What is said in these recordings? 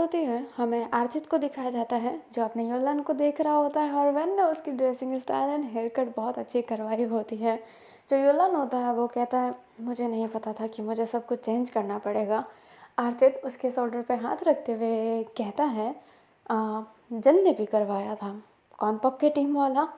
होती है, हमें आर्थित को दिखाया जाता है जो अपने योलन को देख रहा होता है और वैन ने उसकी dressing style and hair cut बहुत अच्छी करवाई होती है। जो योलन होता है वो कहता है मुझे नहीं पता था कि मुझे सब कुछ चेंज करना पड़ेगा। आर्थित उसके शोल्डर पे हाथ रखते हुए कहता है जन ने भी करवाया था, कॉनपॉक की टीम वाला।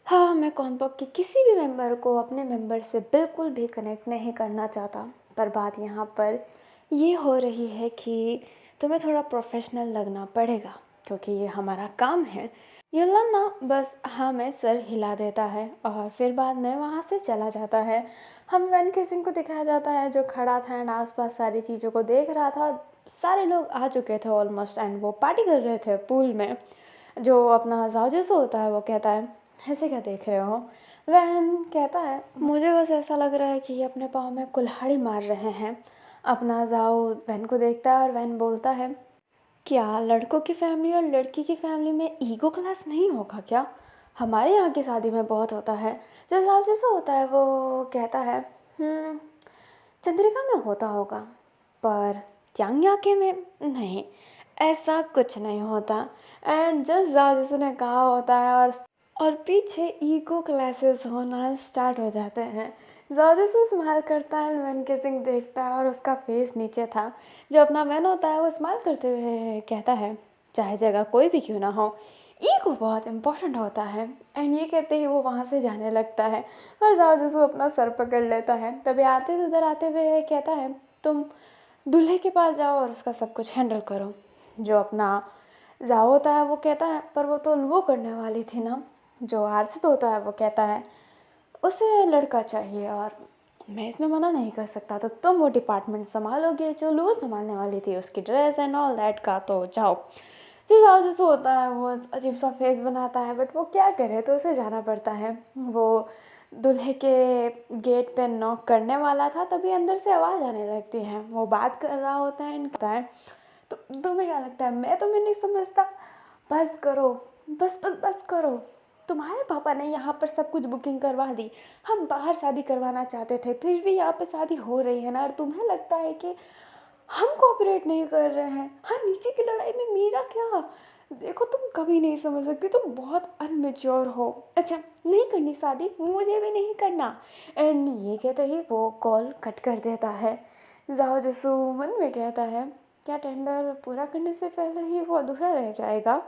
हाँ, मैं कॉनपॉक के किसी भी मेंबर को अपने मेंबर से बिल्कुल भी कनेक्ट नहीं करना चाहता, पर बात यहाँ पर ये हो रही है कि तुम्हें थोड़ा प्रोफेशनल लगना पड़ेगा क्योंकि ये हमारा काम है। युलन ना बस हाँ में सर हिला देता है और फिर बाद में वहाँ से चला जाता है। हम वैन किसिंग को दिखाया जाता है जो खड़ा था एंड आसपास सारी चीज़ों को देख रहा था। सारे लोग आ चुके थे ऑलमोस्ट एंड वो पार्टी कर रहे थे पूल में। जो अपना जाओ होता है वो कहता है ऐसे क्या देख रहे हो। वैन कहता है मुझे बस ऐसा लग रहा है कि ये अपने पाँव में कुल्हाड़ी मार रहे हैं। अपना जाओ वैन को देखता है और वैन बोलता है क्या लड़कों की फैमिली और लड़की की फैमिली में ईगो क्लास नहीं होगा क्या? हमारे यहाँ की शादी में बहुत होता है। जो साहब जैसा होता है वो कहता है चंद्रिका में होता होगा पर त्यांग्याके में नहीं, ऐसा कुछ नहीं होता। एंड जस्ट जैसे ने कहा होता है और पीछे ईगो क्लासेस होना स्टार्ट हो जाते हैं। ज़्यादा से स्माइल करता है, वैन किसिंग देखता है और उसका फेस नीचे था। जो अपना वैन होता है वो स्माइल करते हुए कहता है चाहे जगह कोई भी क्यों ना हो, ईगो बहुत इम्पोर्टेंट होता है। एंड ये कहते ही वो वहाँ से जाने लगता है और ज़्यादा अपना सर पकड़ लेता है। तभी आते उधर आते हुए कहता है तुम दूल्हे के पास जाओ और उसका सब कुछ हैंडल करो। जो अपना जाओ होता है वो कहता है पर वो तो वो करने वाली थी ना। जो आर्थित होता है वो कहता है उसे लड़का चाहिए और मैं इसमें मना नहीं कर सकता, तो तुम वो डिपार्टमेंट संभालोगे जो लू संभालने वाली थी, उसकी ड्रेस एंड ऑल दैट का। तो जाओ। जो जाओ जैसे होता है वो अजीब सा फेस बनाता है बट वो क्या करे, तो उसे जाना पड़ता है। वो दूल्हे के गेट पे नॉक करने वाला था तभी अंदर से आवाज़ आने लगती है। वो बात कर रहा होता है इनका है तो तुम्हें क्या लगता है मैं तुम्हें नहीं समझता, बस करो, बस करो। तुम्हारे पापा ने यहाँ पर सब कुछ बुकिंग करवा दी, हम बाहर शादी करवाना चाहते थे फिर भी यहाँ पे शादी हो रही है ना, और तुम्हें लगता है कि हम कोऑपरेट नहीं कर रहे हैं। हाँ, नीचे की लड़ाई में मेरा क्या, देखो तुम कभी नहीं समझ सकती, तुम बहुत अनमेच्योर हो। अच्छा नहीं करनी शादी, मुझे भी नहीं करना। एंड ये कहते ही वो कॉल कट कर देता है। जाओ जसू मन में कहता है क्या टेंडर पूरा करने से पहले ही वो अधूरा रह जाएगा।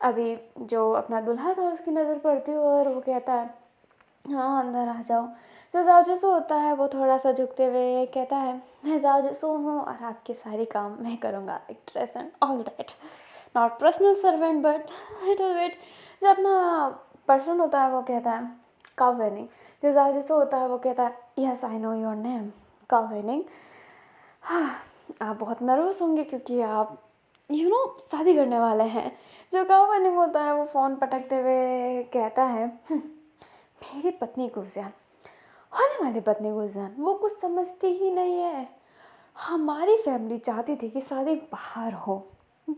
अभी जो अपना दूल्हा था उसकी नज़र पड़ती है और वो कहता है हाँ अंदर आ जाओ। जो जाओ जसू होता है वो थोड़ा सा झुकते हुए कहता है मैं जाओ जसू हूँ और आपके सारे काम मैं करूँगा, like dress and all that, not personal servant but little bit. जो अपना पर्सन होता है वो कहता है काउ वेनिंग। जो जाओ जसू होता है वो कहता है yes I know your name काउ वेनिंग। हाँ, आप बहुत नर्वस होंगे क्योंकि आप शादी करने वाले हैं। जो काउ वेनिंग होता है वो फ़ोन पटकते हुए कहता है मेरी पत्नी गुलजान, होने वाली पत्नी गुलजान, वो कुछ समझती ही नहीं है। हमारी फैमिली चाहती थी कि शादी बाहर हो,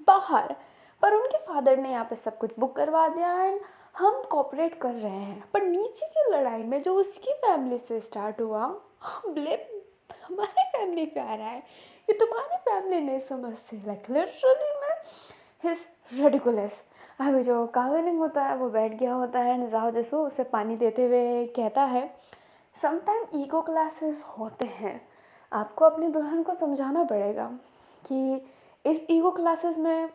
बाहर, पर उनके फादर ने यहाँ पे सब कुछ बुक करवा दिया एंड हम कोऑपरेट कर रहे हैं। पर नीचे की लड़ाई में जो उसकी फैमिली से स्टार्ट हुआ, ब्लेम हमारी फैमिली पे आ रहा है कि तुम्हारी फैमिली नहीं समझती। लाइक लिटरली मैं हिज रेडिकुलस। अभी जो कावेलिंग होता है वो बैठ गया होता है एंड जाओ जसू उसे पानी देते हुए कहता है समटाइम ईगो क्लासेस होते हैं, आपको अपनी दुल्हन को समझाना पड़ेगा कि इस ईगो क्लासेस में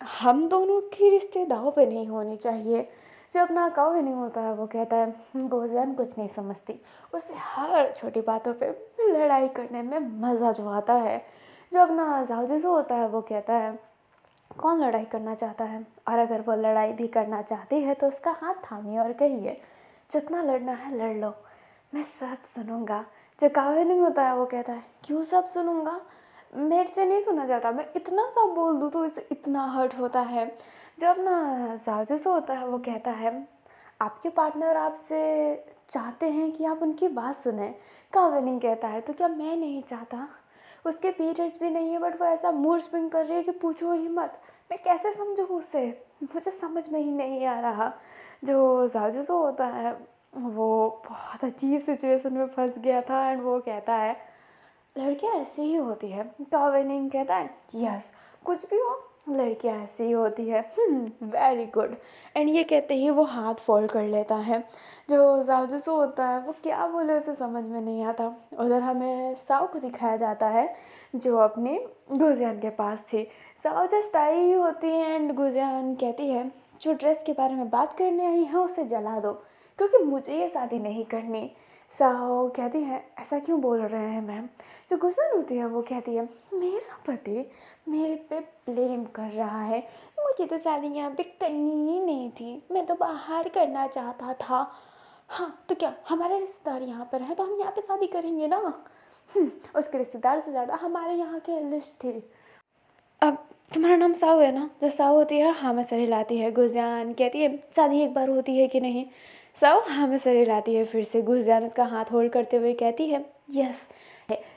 हम दोनों की रिश्ते दाव पे नहीं होने चाहिए। जो अपना कावेलिंग होता है वो कहता है गोजान कुछ नहीं समझती, उसे हर छोटी बातों पे लड़ाई करने में मज़ा जो आता है। जो अपना जाओ जसू होता है वो कहता है कौन लड़ाई करना चाहता है, और अगर वो लड़ाई भी करना चाहती है तो उसका हाथ थामिए और कहिए जितना लड़ना है लड़ लो, मैं सब सुनूंगा। जो कावेलिंग होता है वो कहता है क्यों सब सुनूंगा, मेरे से नहीं सुना जाता, मैं इतना सा बोल दूँ तो इसे इतना हर्ट होता है। जो अपना जाजूस होता है वो कहता है आपके पार्टनर आपसे चाहते हैं कि आप उनकी बात सुने। कावेलिंग कहता है तो क्या मैं नहीं चाहता, उसके पीरियड्स भी नहीं है बट वो ऐसा मूड स्विंग कर रही है कि पूछो ही मत, मैं कैसे समझूँ उससे, मुझे समझ में ही नहीं आ रहा। जो जाजूसो होता है वो बहुत अजीब सिचुएशन में फंस गया था एंड वो कहता है लड़कियाँ ऐसी ही होती है। टॉविनिंग कहता है यस, कुछ भी हो लड़कियाँ ऐसी ही होती है। Very good. एंड ये कहते ही वो हाथ फोल्ड कर लेता है। जो जाओजुसो होता है वो क्या बोले उसे समझ में नहीं आता। उधर हमें साओ को दिखाया जाता है जो अपने गुजियान के पास थी। साओ जस्ट आई ही होती है एंड गुजियान कहती है जो ड्रेस के बारे में बात करने आई है उसे जला दो क्योंकि मुझे ये शादी नहीं करनी। साओ कहती है ऐसा क्यों बोल रहे हैं मैम। जो गुजर होती है वो कहती है मेरा पति मेरे पे ब्लेम कर रहा है, मुझे तो शादी यहाँ पे करनी ही नहीं थी, मैं तो बाहर करना चाहता था। हाँ तो क्या हमारे रिश्तेदार यहाँ पर हैं तो हम यहाँ पे शादी करेंगे ना। उसके रिश्तेदार से ज़्यादा हमारे यहाँ के लिस्ट थी। अब तुम्हारा नाम साऊ है ना। जो साऊ होती है हाँ में सर हिलाती है। गुजियान कहती है शादी एक बार होती है कि नहीं। साऊ हाँ में सर हिलाती है फिर से। गुजियान उसका हाथ होल्ड करते हुए कहती है यस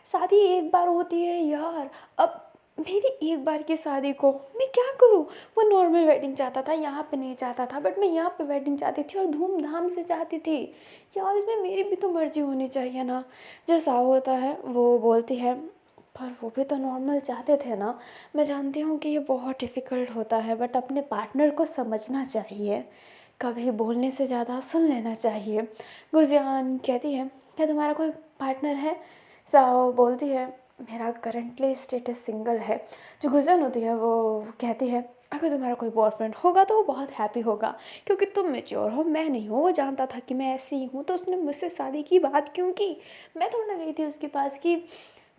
शादी एक बार होती है यार। अब मेरी एक बार की शादी को मैं क्या करूँ। वो नॉर्मल वेडिंग चाहता था, यहाँ पे नहीं चाहता था, बट मैं यहाँ पे वेडिंग चाहती थी और धूमधाम से चाहती थी यार। इसमें मेरी भी तो मर्जी होनी चाहिए ना। जो साऊ होता है वो बोलती है पर वो भी तो नॉर्मल चाहते थे ना। मैं जानती हूँ कि ये बहुत डिफ़िकल्ट होता है बट अपने पार्टनर को समझना चाहिए, कभी बोलने से ज़्यादा सुन लेना चाहिए। गुजियान कहती है क्या तुम्हारा कोई पार्टनर है। साओ बोलती है मेरा करंटली स्टेटस सिंगल है। जो गुजियान होती है वो कहती है अगर तुम्हारा कोई बॉयफ्रेंड होगा तो वो बहुत हैप्पी होगा क्योंकि तुम मैच्योर हो, मैं नहीं हूँ। वो जानता था कि मैं ऐसी हूँ तो उसने मुझसे शादी की बात क्यों की। मैं थोड़ा गई थी उसके पास कि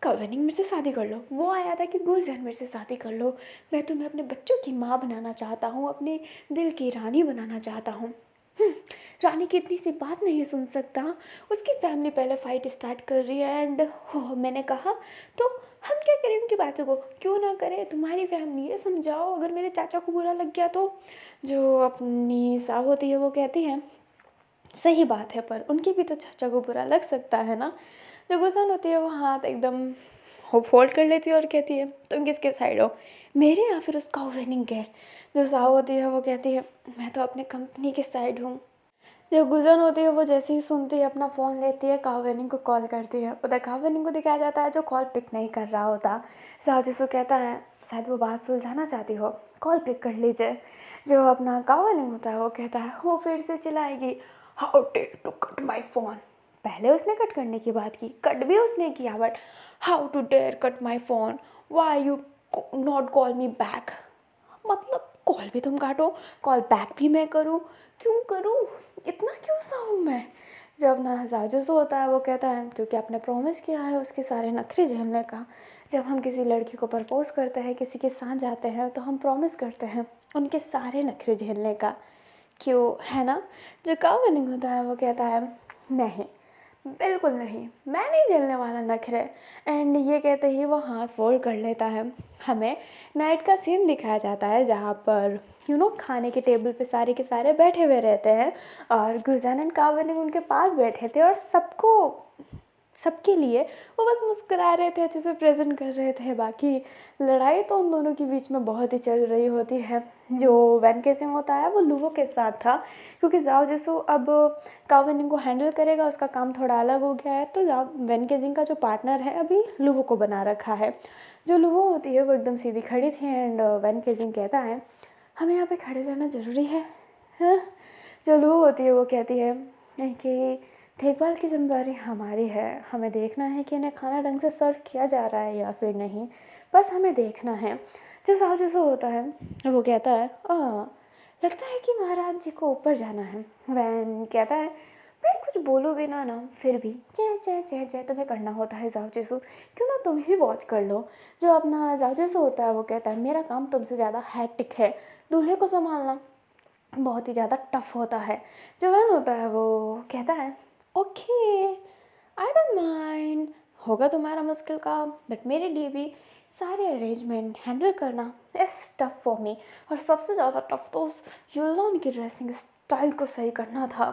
कल्वनिंग मेरे से शादी कर लो। वो आया था कि गुलजहन मेरे से शादी कर लो, मैं तुम्हें अपने बच्चों की माँ बनाना चाहता हूँ, अपने दिल की रानी बनाना चाहता हूँ। रानी की इतनी सी बात नहीं सुन सकता। उसकी फैमिली पहले फाइट स्टार्ट कर रही है एंड मैंने कहा तो हम क्या करें उनकी बातों को। क्यों ना करें, तुम्हारी फैमिली है, समझाओ अगर मेरे चाचा को बुरा लग गया तो। जो अपनी साहू होती है वो कहती है सही बात है पर उनकी भी तो चाचा को बुरा लग सकता है ना। जो गुसान होती है वो हाथ एकदम फोल्ड कर लेती है और कहती है तुम किसके साइड हो, मेरे या फिर उसका विनिंग के। जो साहू होती है वो कहती है मैं तो अपने कंपनी के साइड हूँ। जो गुजन होती है वो जैसे ही सुनती है अपना फ़ोन लेती है, कावेनिंग को कॉल करती है। उधर कावेनिंग को दिखाया जाता है जो कॉल पिक नहीं कर रहा होता। साजिशु कहता है शायद वो बात सुलझाना चाहती हो, कॉल पिक कर लीजिए। जो अपना कावेनिंग होता है वो कहता है वो फिर से चिल्लाएगी how dare to cut my phone. पहले उसने कट करने की बात की, कट भी उसने किया, but how to dare cut my phone, why you not call me back. मतलब कॉल भी तुम काटो, कॉल बैक भी मैं करूँ, क्यों करूँ, इतना क्यों सा हूँ मैं। जब ना जाजुस होता है वो कहता है क्योंकि आपने प्रॉमिस किया है उसके सारे नखरे झेलने का। जब हम किसी लड़की को प्रपोज़ करते हैं, किसी के साथ जाते हैं तो हम प्रॉमिस करते हैं उनके सारे नखरे झेलने का, क्यों है ना। जो काविनिंग होता है वो कहता है नहीं बिल्कुल नहीं, मैं नहीं झेलने वाला नखरे। एंड ये कहते ही वो हाथ फोल्ड कर लेता है। हमें नाइट का सीन दिखाया जाता है जहाँ पर खाने के टेबल पे सारे के सारे बैठे हुए रहते हैं और गुजान एंड काविनिंग उनके पास बैठे थे और सबके लिए वो बस मुस्कुरा रहे थे, अच्छे से प्रेजेंट कर रहे थे। बाकी लड़ाई तो उन दोनों के बीच में बहुत ही चल रही होती है। जो वैन केसिंग होता है वो लुवो के साथ था क्योंकि जाओ जिसो अब काविनिंग को हैंडल करेगा, उसका काम थोड़ा अलग हो गया है तो वैन केसिंग का जो पार्टनर है अभी लुवो को बना रखा है। जो लुवो होती है वो एकदम सीधी खड़ी थी एंड वैन केसिंग कहता है हमें यहाँ पे खड़े रहना ज़रूरी है, हाँ? जो लुवो होती है वो कहती है कि देखभाल की जिम्मेदारी हमारी है, हमें देखना है कि इन्हें खाना ढंग से सर्व किया जा रहा है या फिर नहीं, बस हमें देखना है। जो साजिश होता है वो कहता है लगता है कि महाराज जी को ऊपर जाना है। वैन कहता है मैं कुछ बोलूँ भी ना फिर भी जय जय जय जय तुम्हें करना होता है जाओजेसु, क्यों ना तुम ही वॉच कर लो। जो अपना जाओजेसु होता है वो कहता है मेरा काम तुमसे ज़्यादा हैट्रिक है, दूल्हे को संभालना बहुत ही ज़्यादा टफ होता है। जो वैन होता है वो कहता है ओके आई डोंट माइंड, होगा तुम्हारा मुश्किल काम बट मेरे लिए भी सारे अरेंजमेंट हैंडल करना इस टफ फॉर मी। और सबसे ज़्यादा टफ तो उस युल्लॉन की ड्रेसिंग स्टाइल को सही करना था।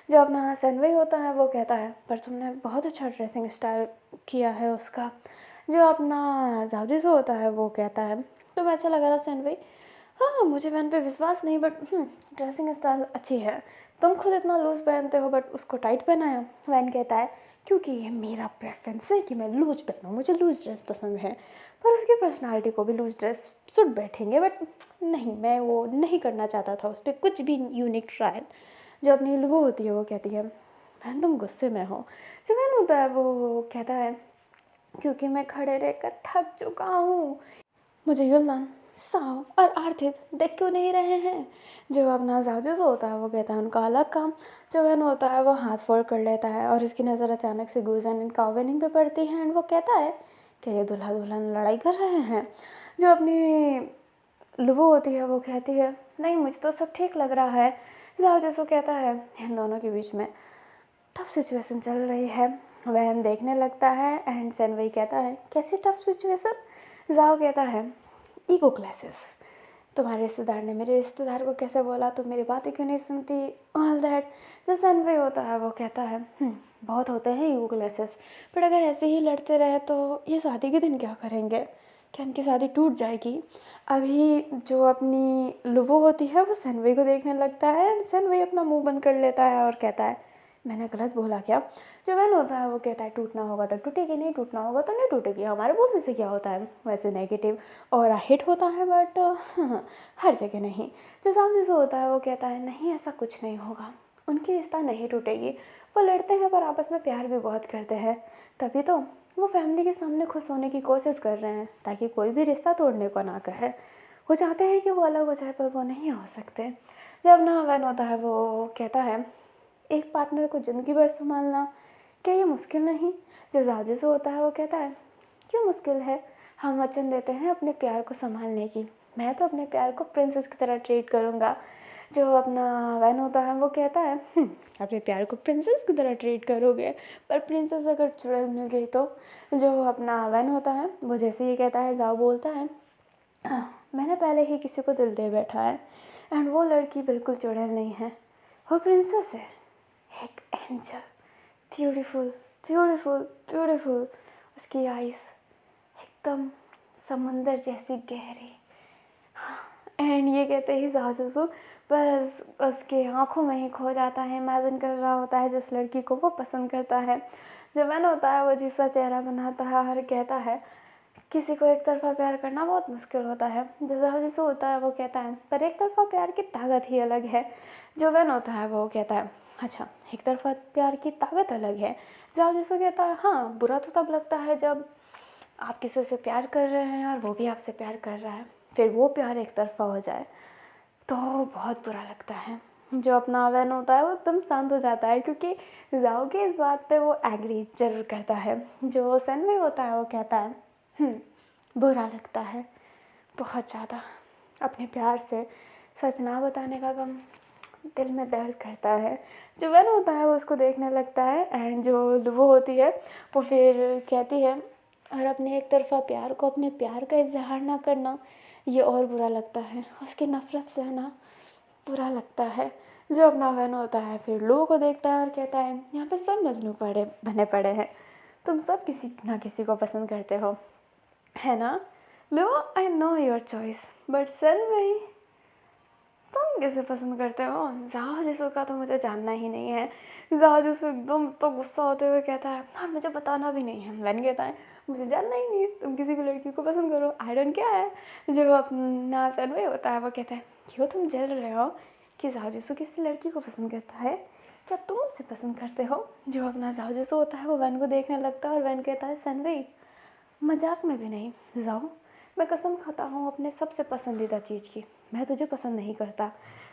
जो अपना सनवे होता है वो कहता है पर तुमने बहुत अच्छा ड्रेसिंग स्टाइल किया है उसका। जो अपना जावजिसो होता है वो कहता है तुम्हें अच्छा लगा था सनवे। हाँ मुझे वैन पे विश्वास नहीं बट ड्रेसिंग स्टाइल अच्छी है, तुम खुद इतना लूज़ पहनते हो बट उसको टाइट पहनाया। वैन कहता है क्योंकि ये मेरा प्रेफरेंस है कि मैं लूज पहनूँ, मुझे लूज ड्रेस पसंद है। पर उसकी पर्सनालिटी को भी लूज ड्रेस सूट बैठेंगे, बट नहीं, मैं वो नहीं करना चाहता था उस पर कुछ भी यूनिक ट्रायल। जो अपनी वो होती है वो कहती है बहन तुम गुस्से में हो। जो बहन होता है वो कहता है क्योंकि मैं खड़े रहकर थक चुका हूँ, मुझे युलदान, साव और आर्थिक देख क्यों नहीं रहे हैं। जो अपना जाजूस होता है वो कहता है उनका अलग काम। जो वैन होता है वो हाथ फोल्ड कर लेता है और उसकी नज़र अचानक से गुजन एंड काविनिंग पे पड़ती है एंड वो कहता है कि ये दूल्हा दुल्हन लड़ाई कर रहे हैं। जो अपनी लुबो होती है वो कहती है नहीं मुझे तो सब ठीक लग रहा है। जाजूस वो कहता है इन दोनों के बीच में टफ सिचुएशन चल रही है। वैन देखने लगता है एंड सेनवई कहता है कैसी टफ सिचुएशन। जाओ कहता है ईगो क्लासेस, तुम्हारे रिश्तेदार ने मेरे रिश्तेदार को कैसे बोला, तुम मेरी बातें क्यों नहीं सुनती, ऑल दैट। जो सेनवई होता है वो कहता है बहुत होते हैं ईगो क्लासेस, पर अगर ऐसे ही लड़ते रहे तो ये शादी के दिन क्या करेंगे, क्या इनकी शादी टूट जाएगी। अभी जो अपनी लुबो होती है वो सेनवई को देखने लगता है एंड सेनवई अपना मुंह बंद कर लेता है और कहता है मैंने गलत बोला क्या। जो वैन होता है वो कहता है टूटना होगा तो टूटेगी, नहीं टूटना होगा तो नहीं टूटेगी, हमारे बोलने से क्या होता है। वैसे नेगेटिव और हिट होता है बट हर जगह नहीं। जो सामने से होता है वो कहता है नहीं ऐसा कुछ नहीं होगा, उनकी रिश्ता नहीं टूटेगी, वो लड़ते हैं पर आपस में प्यार भी बहुत करते हैं, तभी तो वो फैमिली के सामने खुश होने की कोशिश कर रहे हैं ताकि कोई भी रिश्ता तोड़ने को ना कहे। वो चाहते हैं कि वो अलग हो जाए पर वो नहीं हो सकते। जब ना वैन होता है वो कहता है एक पार्टनर को ज़िंदगी भर संभालना क्या ये मुश्किल नहीं। जो जाजू से होता है वो कहता है क्यों मुश्किल है, हम वचन देते हैं अपने प्यार को संभालने की, मैं तो अपने प्यार को प्रिंसेस की तरह ट्रीट करूँगा। जो अपना वैन होता है वो कहता है अपने प्यार को प्रिंसेस की तरह ट्रीट करोगे, पर प्रिंसेस अगर चुड़ैल मिल गई तो। जो अपना वैन होता है वो जैसे ही कहता है जाओ बोलता है मैंने पहले ही किसी को दिल दे बैठा है एंड वो लड़की बिल्कुल चुड़ैल नहीं है, वो प्रिंसेस है, एक एंजल, ब्यूटीफुल ब्यूटीफुल ब्यूटीफुल। उसकी आइज़ एकदम समंदर जैसी गहरी। एंड ये कहते ही जासूसू बस उसके आँखों में ही खो जाता है, इमेजिन कर रहा होता है जिस लड़की को वो पसंद करता है। जो वैन होता है वो अजीब सा चेहरा बनाता है और कहता है किसी को एक तरफा प्यार करना बहुत मुश्किल होता है। जो जासूसू होता है वो कहता है पर एक तरफा प्यार की ताकत ही अलग है। जो वैन होता है वो कहता है अच्छा एक तरफा प्यार की ताकत अलग है। जासूसू कहता है हाँ बुरा तो तब लगता है जब आप किसी से प्यार कर रहे हैं और वो भी आपसे प्यार कर रहा है, फिर वो प्यार एक तरफा हो जाए तो बहुत बुरा लगता है। जो अपना वैन होता है वो एकदम शांत हो जाता है क्योंकि जाओ के इस बात पे वो एग्री जरूर करता है। जो सेनवे होता है वो कहता है बुरा लगता है बहुत ज़्यादा, अपने प्यार से सच ना बताने का गम दिल में दर्द करता है। जो वैन होता है वो उसको देखने लगता है एंड जो वो होती है वो फिर कहती है और अपने एक तरफा प्यार को अपने प्यार का इजहार ना करना ये और बुरा लगता है, उसकी नफ़रत सहना बुरा लगता है। जो अपना वैन होता है फिर लोगों को देखता है और कहता है यहाँ पे सब मजनू पड़े बने पड़े हैं, तुम सब किसी ना किसी को पसंद करते हो है ना। लो I know your choice but सेल वही तुम किसे पसंद करते हो। जाओ जिसू का तो मुझे जानना ही नहीं है। जाओ जिसू एकदम तो गुस्सा होते हुए कहता है हाँ मुझे बताना भी नहीं है। वैन कहता है मुझे जानना ही नहीं है, तुम किसी भी लड़की को पसंद करो, आई डोंट क्या है। जो अपना सनवे होता है वो कहता है क्यों तुम जल रहे हो कि जाओ जिसू किसी लड़की को पसंद करता है, क्या तुम उसे पसंद करते हो। जो अपना जाओ जिसू होता है वो वैन को देखने लगता है और वैन कहता है सनवे मजाक में भी नहीं, जाओ मैं कसम खाता हूँ अपने सबसे पसंदीदा चीज़ की, मैं तुझे पसंद नहीं करता।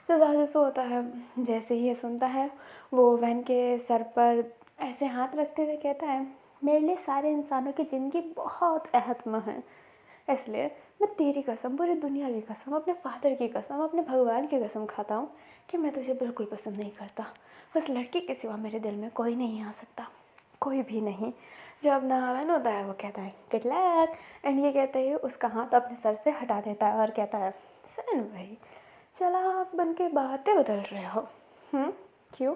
जो जासूस होता है जैसे ही ये सुनता है वो वैन के सर पर ऐसे हाथ रखते हुए कहता है मेरे लिए सारे इंसानों की ज़िंदगी बहुत अहम है, इसलिए मैं तेरी कसम, पूरी दुनिया की कसम, अपने फादर की कसम, अपने भगवान की कसम खाता हूँ कि मैं तुझे बिल्कुल पसंद नहीं करता। उस लड़की के सिवा मेरे दिल में कोई नहीं आ सकता, कोई भी नहीं। जो अपना वैन होता है वो कहता है गुड लक एंड ये कहते ही उसका हाथ अपने सर से हटा देता है और कहता है सन भाई चालाक बन के बातें बदल रहे हो। क्यों,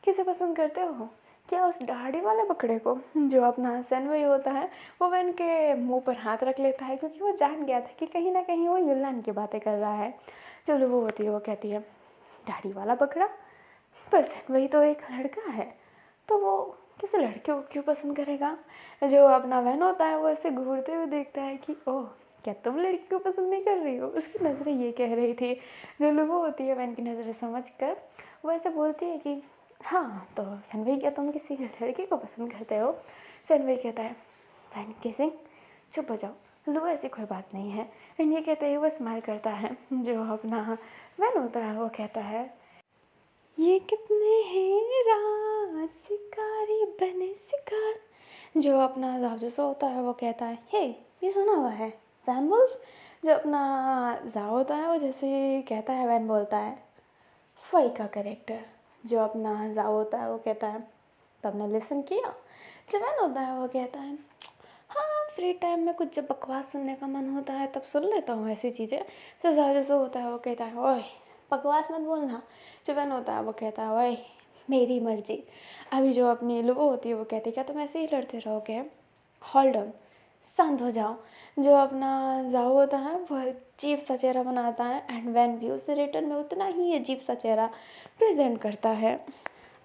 किसे पसंद करते हो, क्या उस दाढ़ी वाले बकरे को। जो अपना सन वही होता है वो वैन के मुंह पर हाथ रख लेता है क्योंकि वो जान गया था कि कहीं ना कहीं वो युल्लान की बातें कर रहा है। जो वो होती है वो कहती है दाढ़ी वाला बकरा, पर सन वही तो एक लड़का है, तो वो किसी लड़के को क्यों पसंद करेगा? जो अपना वैन होता है वो ऐसे घूरते हुए देखता है कि ओह, क्या तुम लड़की को पसंद नहीं कर रही हो? उसकी नज़रें ये कह रही थी। जो लुबो होती है वैन की नज़रें समझ कर वो ऐसे बोलती है कि हाँ, तो सन भाई क्या तुम किसी लड़की को पसंद करते हो? सन भाई कहता है वैन किसिंग, चुप हो जाओ लुबो, ऐसी कोई बात नहीं है। एंड ये कहते ही वो स्माइल करता है। जो अपना वैन होता है वो कहता है ये कितने हैं राज शिकारी बने शिकार। जो अपना जासूस होता है वो कहता है हे, ये सुना हुआ है वैन वुल्फ। जो अपना जा होता है वो जैसे ही कहता है वैन बोलता है फई का करेक्टर। जो अपना जा होता है वो कहता है तुमने लिसन किया? जो वैन होता है वो कहता है हाँ, फ्री टाइम में कुछ जब बकवास सुनने का मन होता है तब सुन लेता हूँ ऐसी चीज़ें। जो जासूस होता है वो कहता है ओए, बकवास मत बोलना। जो वैन होता है वो कहता है ओए, मेरी मर्जी। अभी जो अपनी लुबो होती है वो कहती है क्या तुम ऐसे ही लड़ते रहोगे? होल्ड ऑन, शांत हो जाओ। जो अपना जाओ होता है वो अजीब सा चेहरा बनाता है एंड वैन भी उसे रिटर्न में उतना ही अजीब सा चेहरा प्रेजेंट करता है।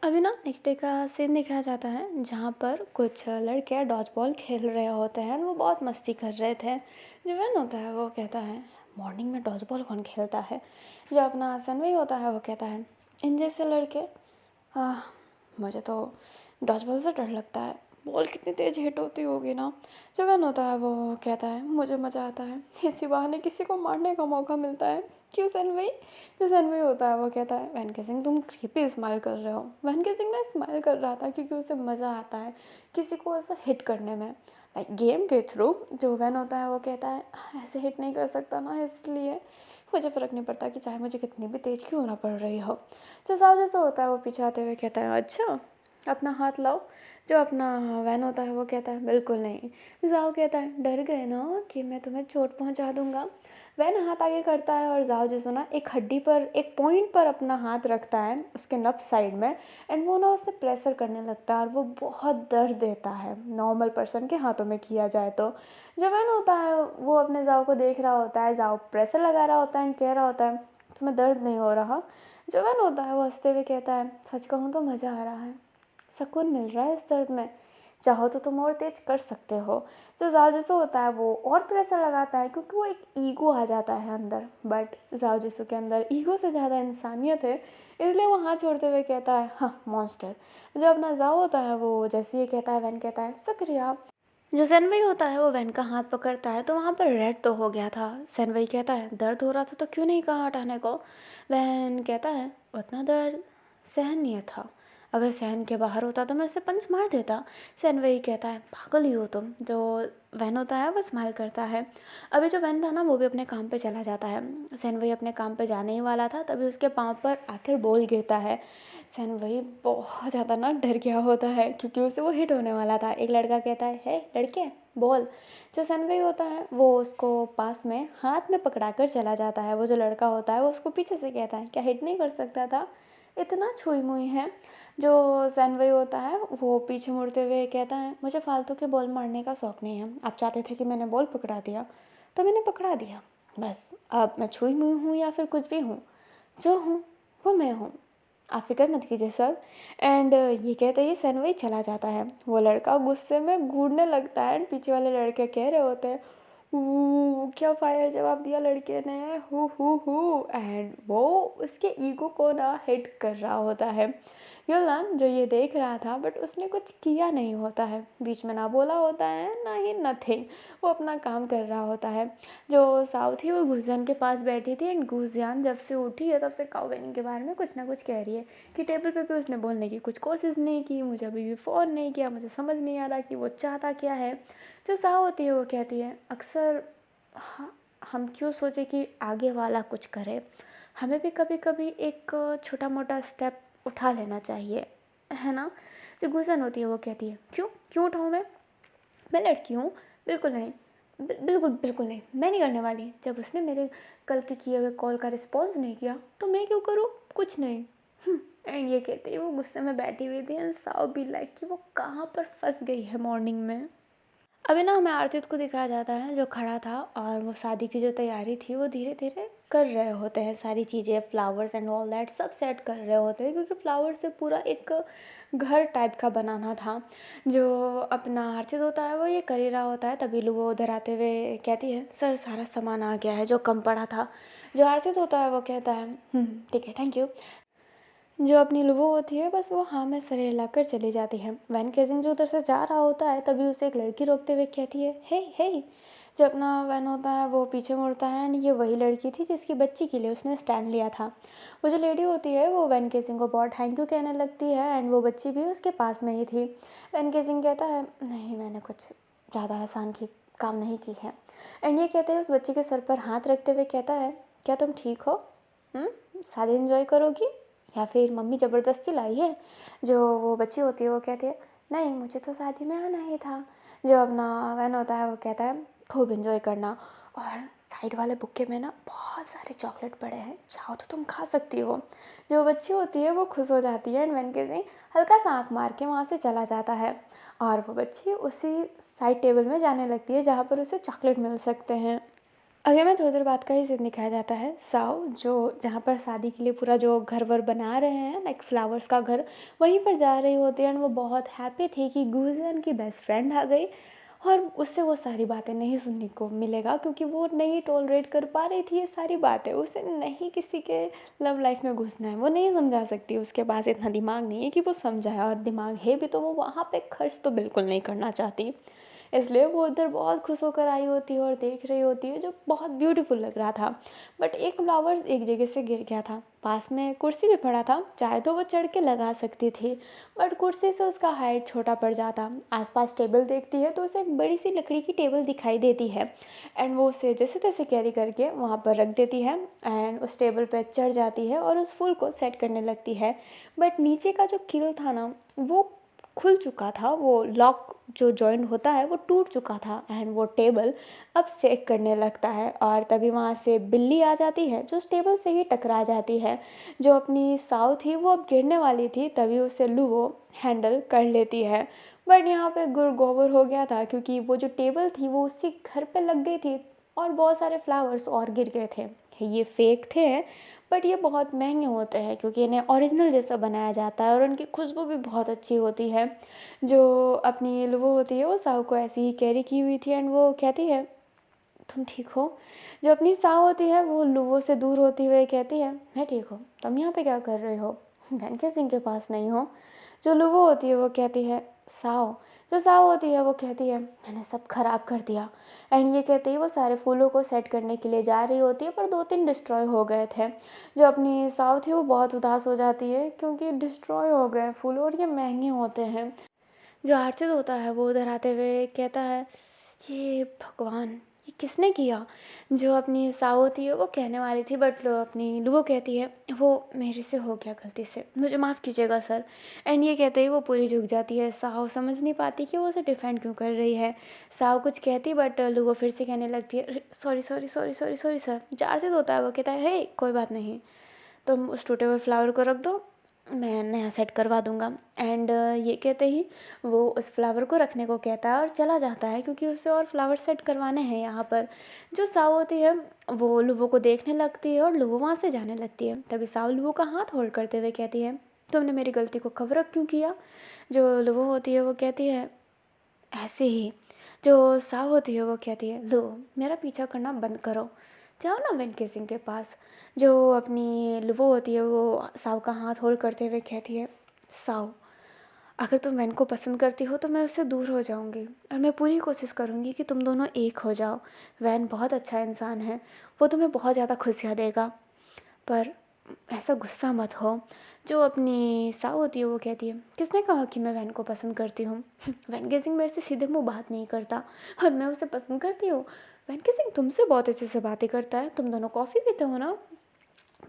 अभी ना नेक्स्ट डे का सीन दिखाया जाता है जहाँ पर कुछ लड़के डॉज बॉल खेल रहे होते हैं। वो बहुत मस्ती कर रहे थे। जो वैन होता है वो कहता है मॉर्निंग में डॉज बॉल कौन खेलता है? जो अपना सनवे होता है वो कहता है इन जैसे लड़के, आह, मुझे तो डॉज बॉल से डर लगता है, बॉल कितनी तेज़ हिट होती होगी ना। जो वैन होता है वो कहता है मुझे मज़ा आता है, इसी बहाने किसी को मारने का मौका मिलता है, क्यों सनवई? जो सनवई होता है वो कहता है वैन केसिंग तुम क्रीपी स्माइल कर रहे हो। वैन केसिंग ना स्माइल कर रहा था क्योंकि उसे मज़ा आता है किसी को ऐसा हिट करने में, लाइक गेम के थ्रू। जो वैन होता है वो कहता है ऐसे हिट नहीं कर सकता ना, इसलिए मुझे फ़र्क नहीं पड़ता कि चाहे मुझे कितनी भी तेज़ क्यों ना पड़ रही हो। जो साहब जैसा होता है वो पीछे आते हुए कहता है अच्छा, अपना हाथ लाओ। जो अपना वैन होता है वो कहता है बिल्कुल नहीं। जाओ कहता है डर गए ना कि मैं तुम्हें चोट पहुंचा दूंगा। वैन हाथ आगे करता है और जाओ जो ना एक हड्डी पर, एक पॉइंट पर अपना हाथ रखता है उसके नब साइड में एंड वो ना उसे प्रेशर करने लगता है और वो बहुत दर्द देता है नॉर्मल पर्सन के हाथों में किया जाए तो। जो वैन होता है वो अपने जाओ को देख रहा होता है, जाओ प्रेशर लगा रहा होता है एंड कह रहा होता है तुम्हें दर्द नहीं हो रहा? जो वैन होता है वो हंसते हुए कहता है सच कहूँ तो मज़ा आ रहा है, सुकून मिल रहा है इस दर्द में, चाहो तो तुम और तेज कर सकते हो। जो जाओ जिसो होता है वो और प्रेशर लगाता है क्योंकि वो एक ईगो आ जाता है अंदर, बट जाओ जिसो के अंदर ईगो से ज़्यादा इंसानियत है, इसलिए वो हाथ छोड़ते हुए कहता है हाँ मॉन्स्टर। जो अपना जाओ होता है वो जैसे ही कहता है वैन कहता है शुक्रिया। जो सेनवई होता है वो वैन का हाथ पकड़ता है तो वहाँ पर रेड तो हो गया था। सेनवई कहता है दर्द हो रहा था तो क्यों नहीं कहा हटाने को? वैन कहता है उतना दर्द सहनीय था, अगर सहन के बाहर होता तो मैं उसे पंच मार देता। सेनवई कहता है पागल ही हो तुम। जो वैन होता है वो स्माइल करता है। अभी जो वैन था ना वो भी अपने काम पे चला जाता है। सेनवई अपने काम पे जाने ही वाला था तभी उसके पाँव पर आखिर बॉल गिरता है। सैनवई बहुत ज़्यादा ना डर गया होता है क्योंकि उसे वो हिट होने वाला था। एक लड़का कहता है हे लड़के बॉल। जो सैनवई होता है वो उसको पास में हाथ में पकड़ा कर चला जाता है। वो जो लड़का होता है वो उसको पीछे से कहता है क्या हिट नहीं कर सकता था, इतना छुई मुई है। जो सैनवई होता है वो पीछे मुड़ते हुए कहता है मुझे फालतू के बॉल मारने का शौक़ नहीं है, आप चाहते थे कि मैंने बॉल पकड़ा दिया तो मैंने पकड़ा दिया, बस अब मैं छुई मुई हूँ या फिर कुछ भी हूँ, जो हूँ वो मैं हूँ, आप फिक्र मत कीजिए सर। एंड ये कहते ही सनवई चला जाता है। वो लड़का गुस्से में घूरने लगता है एंड पीछे वाले लड़के कह रहे होते हैं क्या फायर जवाब दिया लड़के ने, हु एंड वो उसके ईगो को ना हिट कर रहा होता है। युलान जो ये देख रहा था बट उसने कुछ किया नहीं होता है, बीच में ना बोला होता है ना ही नथिंग, वो अपना काम कर रहा होता है। जो साउ थी वो गुजियान के पास बैठी थी एंड गुजियान जब से उठी है तब से काओबेनी के बारे में कुछ ना कुछ कह रही है कि टेबल पे भी उसने बोलने की कुछ कोशिश नहीं की, मुझे अभी भी फ़ोन नहीं किया, मुझे समझ नहीं आ रहा कि वो चाहता क्या है। जो साउ होती है वो कहती है अक्सर हम क्यों सोचे कि आगे वाला कुछ करे, हमें भी कभी कभी एक छोटा मोटा स्टेप उठा लेना चाहिए, है ना? जो गुजन होती है वो कहती है क्यों क्यों उठाऊँ मैं लड़की हूँ, बिल्कुल नहीं, बिल्कुल बिल्कुल नहीं, मैं नहीं करने वाली। जब उसने मेरे कल के किए हुए कॉल का रिस्पॉन्स नहीं किया तो मैं क्यों करूँ, कुछ नहीं। एंड ये कहते ही वो गुस्से में बैठी हुई थी एंड साउ भी लाइक कि वो कहाँ पर फंस गई है मॉर्निंग में। अभी ना हमें आरतीत को दिखाया जाता है जो खड़ा था और वो शादी की जो तैयारी थी वो धीरे धीरे कर रहे होते हैं, सारी चीज़ें फ्लावर्स एंड ऑल दैट सब सेट कर रहे होते हैं, क्योंकि फ्लावर से पूरा एक घर टाइप का बनाना था। जो अपना आरतीत होता है वो ये कर ही रहा होता है, तभी वो उधर आते हुए कहती है सर सारा सामान आ गया है जो कम पड़ा था। जो आरतीत होता है वो कहता है ठीक है थैंक यू। जो अपनी लुबो होती है बस वो हाँ में सर हिलाकर चली जाती है। वैन केजिंग जो उधर से जा रहा होता है तभी उसे एक लड़की रोकते हुए कहती है हे हे। जो अपना वैन होता है वो पीछे मुड़ता है एंड ये वही लड़की थी जिसकी बच्ची के लिए उसने स्टैंड लिया था। वो जो लेडी होती है वो वैन केजिंग को बहुत थैंक यू कहने लगती है एंड वो बच्ची भी उसके पास में ही थी। वैन केजिंग कहता है नहीं मैंने कुछ ज़्यादा आसान की काम नहीं की है। एंड ये कहते हैं उस बच्ची के सर पर हाथ रखते हुए कहता है क्या तुम ठीक हो? शादी एंजॉय करोगी या फिर मम्मी ज़बरदस्ती लाई है? जो वो बच्ची होती है वो कहती है नहीं मुझे तो शादी में आना ही था। जो अपना वैन होता है वो कहता है खूब एंजॉय करना, और साइड वाले बुक्के में ना बहुत सारे चॉकलेट पड़े हैं, चाहो तो तुम खा सकती हो। जो बच्ची होती है वो खुश हो जाती है एंड वैन के से हल्का सा आँख मार के वहाँ से चला जाता है, और वो बच्ची उसी साइड टेबल में जाने लगती है जहाँ पर उसे चॉकलेट मिल सकते हैं। अभी हमें थोड़ी देर बाद का ही सीन दिखाया जाता है। साओ जो जहाँ पर शादी के लिए पूरा जो घर वर बना रहे हैं लाइक फ्लावर्स का घर, वहीं पर जा रही होती है एंड वो बहुत हैप्पी थी कि गुजियन की बेस्ट फ्रेंड आ गई, और उससे वो सारी बातें नहीं सुनने को मिलेगा क्योंकि वो नहीं टॉलरेट कर पा रही थी ये सारी बातें। उसे नहीं किसी के लव लाइफ में घुसना है, वो नहीं समझा सकती, उसके पास इतना दिमाग नहीं है कि वो समझाए, और दिमाग है भी तो वो वहाँ पे खर्च तो बिल्कुल नहीं करना चाहती। इसलिए वो उधर बहुत खुश होकर आई होती है और देख रही होती है जो बहुत ब्यूटीफुल लग रहा था। बट एक फ्लावर एक जगह से गिर गया था, पास में कुर्सी भी पड़ा था, चाहे तो वो चढ़ के लगा सकती थी, बट कुर्सी से उसका हाइट छोटा पड़ जाता। आसपास टेबल देखती है तो उसे एक बड़ी सी लकड़ी की टेबल दिखाई देती है एंड वो उसे जैसे तैसे कैरी करके वहाँ पर रख देती है एंड उस टेबल पर चढ़ जाती है और उस फूल को सेट करने लगती है। बट नीचे का जो किल था ना वो खुल चुका था, वो लॉक जो जॉइंट होता है वो टूट चुका था एंड वो टेबल अब सेक करने लगता है, और तभी वहाँ से बिल्ली आ जाती है जो उस टेबल से ही टकरा जाती है। जो अपनी साव थी वो अब गिरने वाली थी, तभी उसे लुवो हैंडल कर लेती है। बट यहाँ पे गुड़ गोबर हो गया था क्योंकि वो जो टेबल थी वो उसी घर पे लग गई थी और बहुत सारे फ्लावर्स और गिर गए थे। ये फेक थे बट ये बहुत महंगे होते हैं क्योंकि इन्हें ओरिजिनल जैसा बनाया जाता है और उनकी खुशबू भी बहुत अच्छी होती है। जो अपनी लुबो होती है वो साव को ऐसे ही कैरी की हुई थी एंड वो कहती है तुम ठीक हो? जो अपनी साव होती है वो लुबो से दूर होती हुए कहती है मैं ठीक हूँ, तुम यहाँ पे क्या कर रहे हो? वैन सिंह के पास नहीं हो? जो लुबो होती है वो कहती है साव। जो साव होती है वो कहती है मैंने सब खराब कर दिया, एंड ये कहते ही वो सारे फूलों को सेट करने के लिए जा रही होती है पर 2-3 डिस्ट्रॉय हो गए थे। जो अपनी साव थी वो बहुत उदास हो जाती है क्योंकि डिस्ट्रॉय हो गए फूल और ये महंगे होते हैं। जो आरतित होता है वो उधर आते हुए कहता है ये भगवान ये किसने किया? जो अपनी साव होती है वो कहने वाली थी बट अपनी लुबो कहती है वो मेरे से हो गया गलती से, मुझे माफ़ कीजिएगा सर। एंड ये कहते ही वो पूरी झुक जाती है। साव समझ नहीं पाती कि वो उसे डिफेंड क्यों कर रही है। साव कुछ कहती बट लुबो फिर से कहने लगती है sorry sorry sorry sorry sorry sir. जो आरतित होता है वो कहता है हे कोई बात नहीं, तुम उस टूटे हुए फ्लावर को रख दो, मैं नया सेट करवा दूँगा। एंड ये कहते ही वो उस फ्लावर को रखने को कहता है और चला जाता है क्योंकि उसे और फ्लावर सेट करवाने हैं यहाँ पर। जो साव होती है वो लुबो को देखने लगती है और लुबो वहाँ से जाने लगती है। तभी साव लुबो का हाथ होल्ड करते हुए कहती है तुमने मेरी गलती को कवर अप क्यों किया? जो लुबो होती है वो कहती है ऐसे ही। जो साव होती है वो कहती है लो मेरा पीछा करना बंद करो, जाओ ना वेंकी सिंह के पास। जो अपनी लुबो होती है वो साव का हाथ होल्ड करते हुए कहती है साव अगर तुम वैन को पसंद करती हो तो मैं उससे दूर हो जाऊंगी और मैं पूरी कोशिश करूंगी कि तुम दोनों एक हो जाओ। वैन बहुत अच्छा इंसान है, वो तुम्हें बहुत ज़्यादा खुशियाँ देगा, पर ऐसा गुस्सा मत हो। जो अपनी साव होती है वो कहती है किसने कहा कि मैं वैन को पसंद करती हूँ? वैन गेसिंग मेरे से सीधे मुँह बात नहीं करता और मैं उसे पसंद करती हूँ। वैन गेसिंग तुमसे बहुत अच्छे से बातें करता है, तुम दोनों कॉफ़ी पीते हो ना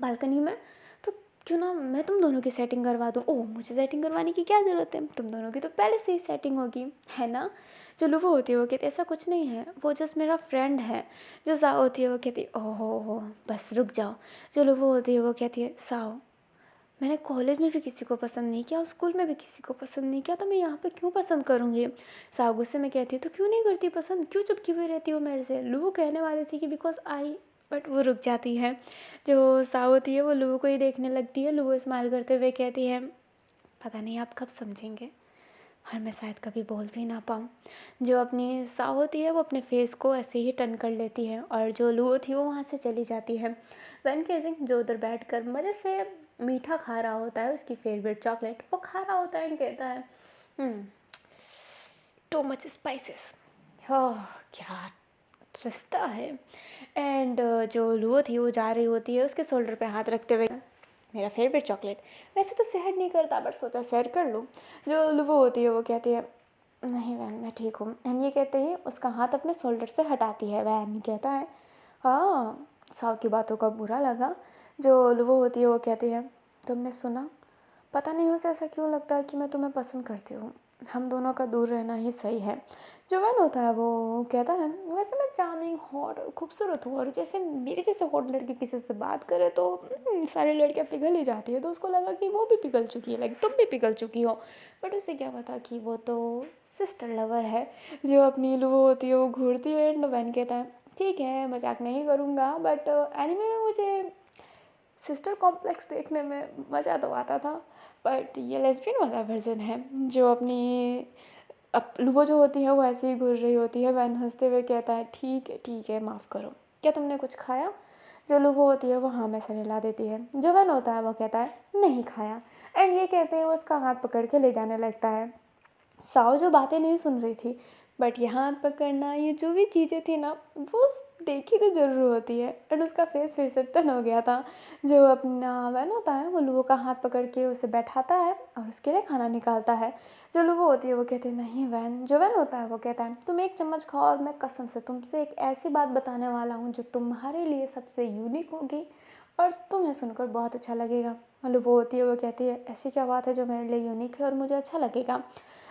बालकनी में, तो क्यों ना मैं तुम दोनों की सेटिंग करवा दूँ? ओह मुझे सेटिंग करवाने की क्या ज़रूरत है, तुम दोनों की तो पहले से ही सेटिंग होगी है ना? जो लुबो होती है वो कहती है ऐसा कुछ नहीं है, वो जस्ट मेरा फ्रेंड है। जो साव होती है वो कहती है ओहो हो बस रुक जाओ। जो लुबो होती है वो कहती है साव मैंने कॉलेज में भी किसी को पसंद नहीं किया और स्कूल में भी किसी को पसंद नहीं किया, तो मैं यहाँ पे क्यों पसंद करूँगी। साव गुस्से में कहती है तो क्यों नहीं करती पसंद, क्यों चुपकी हुई रहती हो मेरे से। लू कहने वाली थी कि बिकॉज आई, बट वो रुक जाती है। जो साव होती है वो लू को ही देखने लगती है। लू स्माइल करते हुए कहती है पता नहीं आप कब समझेंगे और मैं शायद कभी बोल भी ना पाऊँ। जो अपनी साव होती है वो अपने फेस को ऐसे ही टर्न कर लेती है और जो लू होती है वो वहाँ से चली जाती है। वैन केजिंग जो उधर बैठकर मज़े से मीठा खा रहा होता है, उसकी फेवरेट चॉकलेट वो खा रहा होता है एंड कहता है टू मच स्पाइसेस। ओह क्या रास्ता है। एंड जो लू थी वो जा रही होती है उसके शोल्डर पे हाथ रखते हुए, मेरा फेवरेट चॉकलेट। वैसे तो शेयर नहीं करता बट सोचा शेयर कर लूँ। जो लुबो होती है वो कहती है नहीं वैन मैं ठीक हूँ। एंड ये कहते ही उसका हाथ अपने शोल्डर से हटाती है। वैन कहता है हाँ। साव की बातों का बुरा लगा। जो लुबो होती है वो कहती है तुमने सुना, पता नहीं उसे ऐसा क्यों लगता है कि मैं तुम्हें पसंद करती हूँ, हम दोनों का दूर रहना ही सही है। जो वैन होता है वो कहता है वैसे मैं चार्मिंग हॉट और खूबसूरत हूँ और जैसे मेरे जैसे हॉट लड़की किसी से बात करे तो सारी लड़कियाँ पिघल ही जाती है। तो उसको लगा कि वो भी पिघल चुकी है, लाइक तुम भी पिघल चुकी हो। बट उसे क्या पता कि वो तो सिस्टर लवर है। जो अपनी वो होती है वो घूरती है एंड वैन कहता है ठीक है मजाक नहीं करूँगा बट एनीमे में मुझे सिस्टर कॉम्प्लेक्स देखने में मज़ा तो आता था, बट ये लेस्बियन वाला वर्जन है। जो अपनी अब वो जो होती है वो ऐसे ही घूर रही होती है। वैन हंसते हुए कहता है ठीक है माफ़ करो, क्या तुमने कुछ खाया। जो लुबो होती है वो हाँ में सर हिला देती है। जो वैन होता है वो कहता है नहीं खाया। एंड ये कहते हैं वो उसका हाथ पकड़ के ले जाने लगता है। साओ जो बातें नहीं सुन रही थी बट ये हाथ पकड़ना ये जो भी चीज़ें थी ना वो देखी तो ज़रूर होती है। एंड उसका फेस फिर से टर्न हो गया था। जो अपना वैन होता है वो लुबो का हाथ पकड़ के उसे बैठाता है और उसके लिए खाना निकालता है। जो लुबो होती है वो कहती है नहीं वैन। जो वैन होता है वो कहता है तुम एक चम्मच खाओ और मैं कसम से तुमसे एक ऐसी बात बताने वाला हूँ जो तुम्हारे लिए सबसे यूनिक होगी और तुम्हें सुनकर बहुत अच्छा लगेगा। लुबो होती है वो कहती है ऐसी क्या बात है जो मेरे लिए यूनिक है और मुझे अच्छा लगेगा।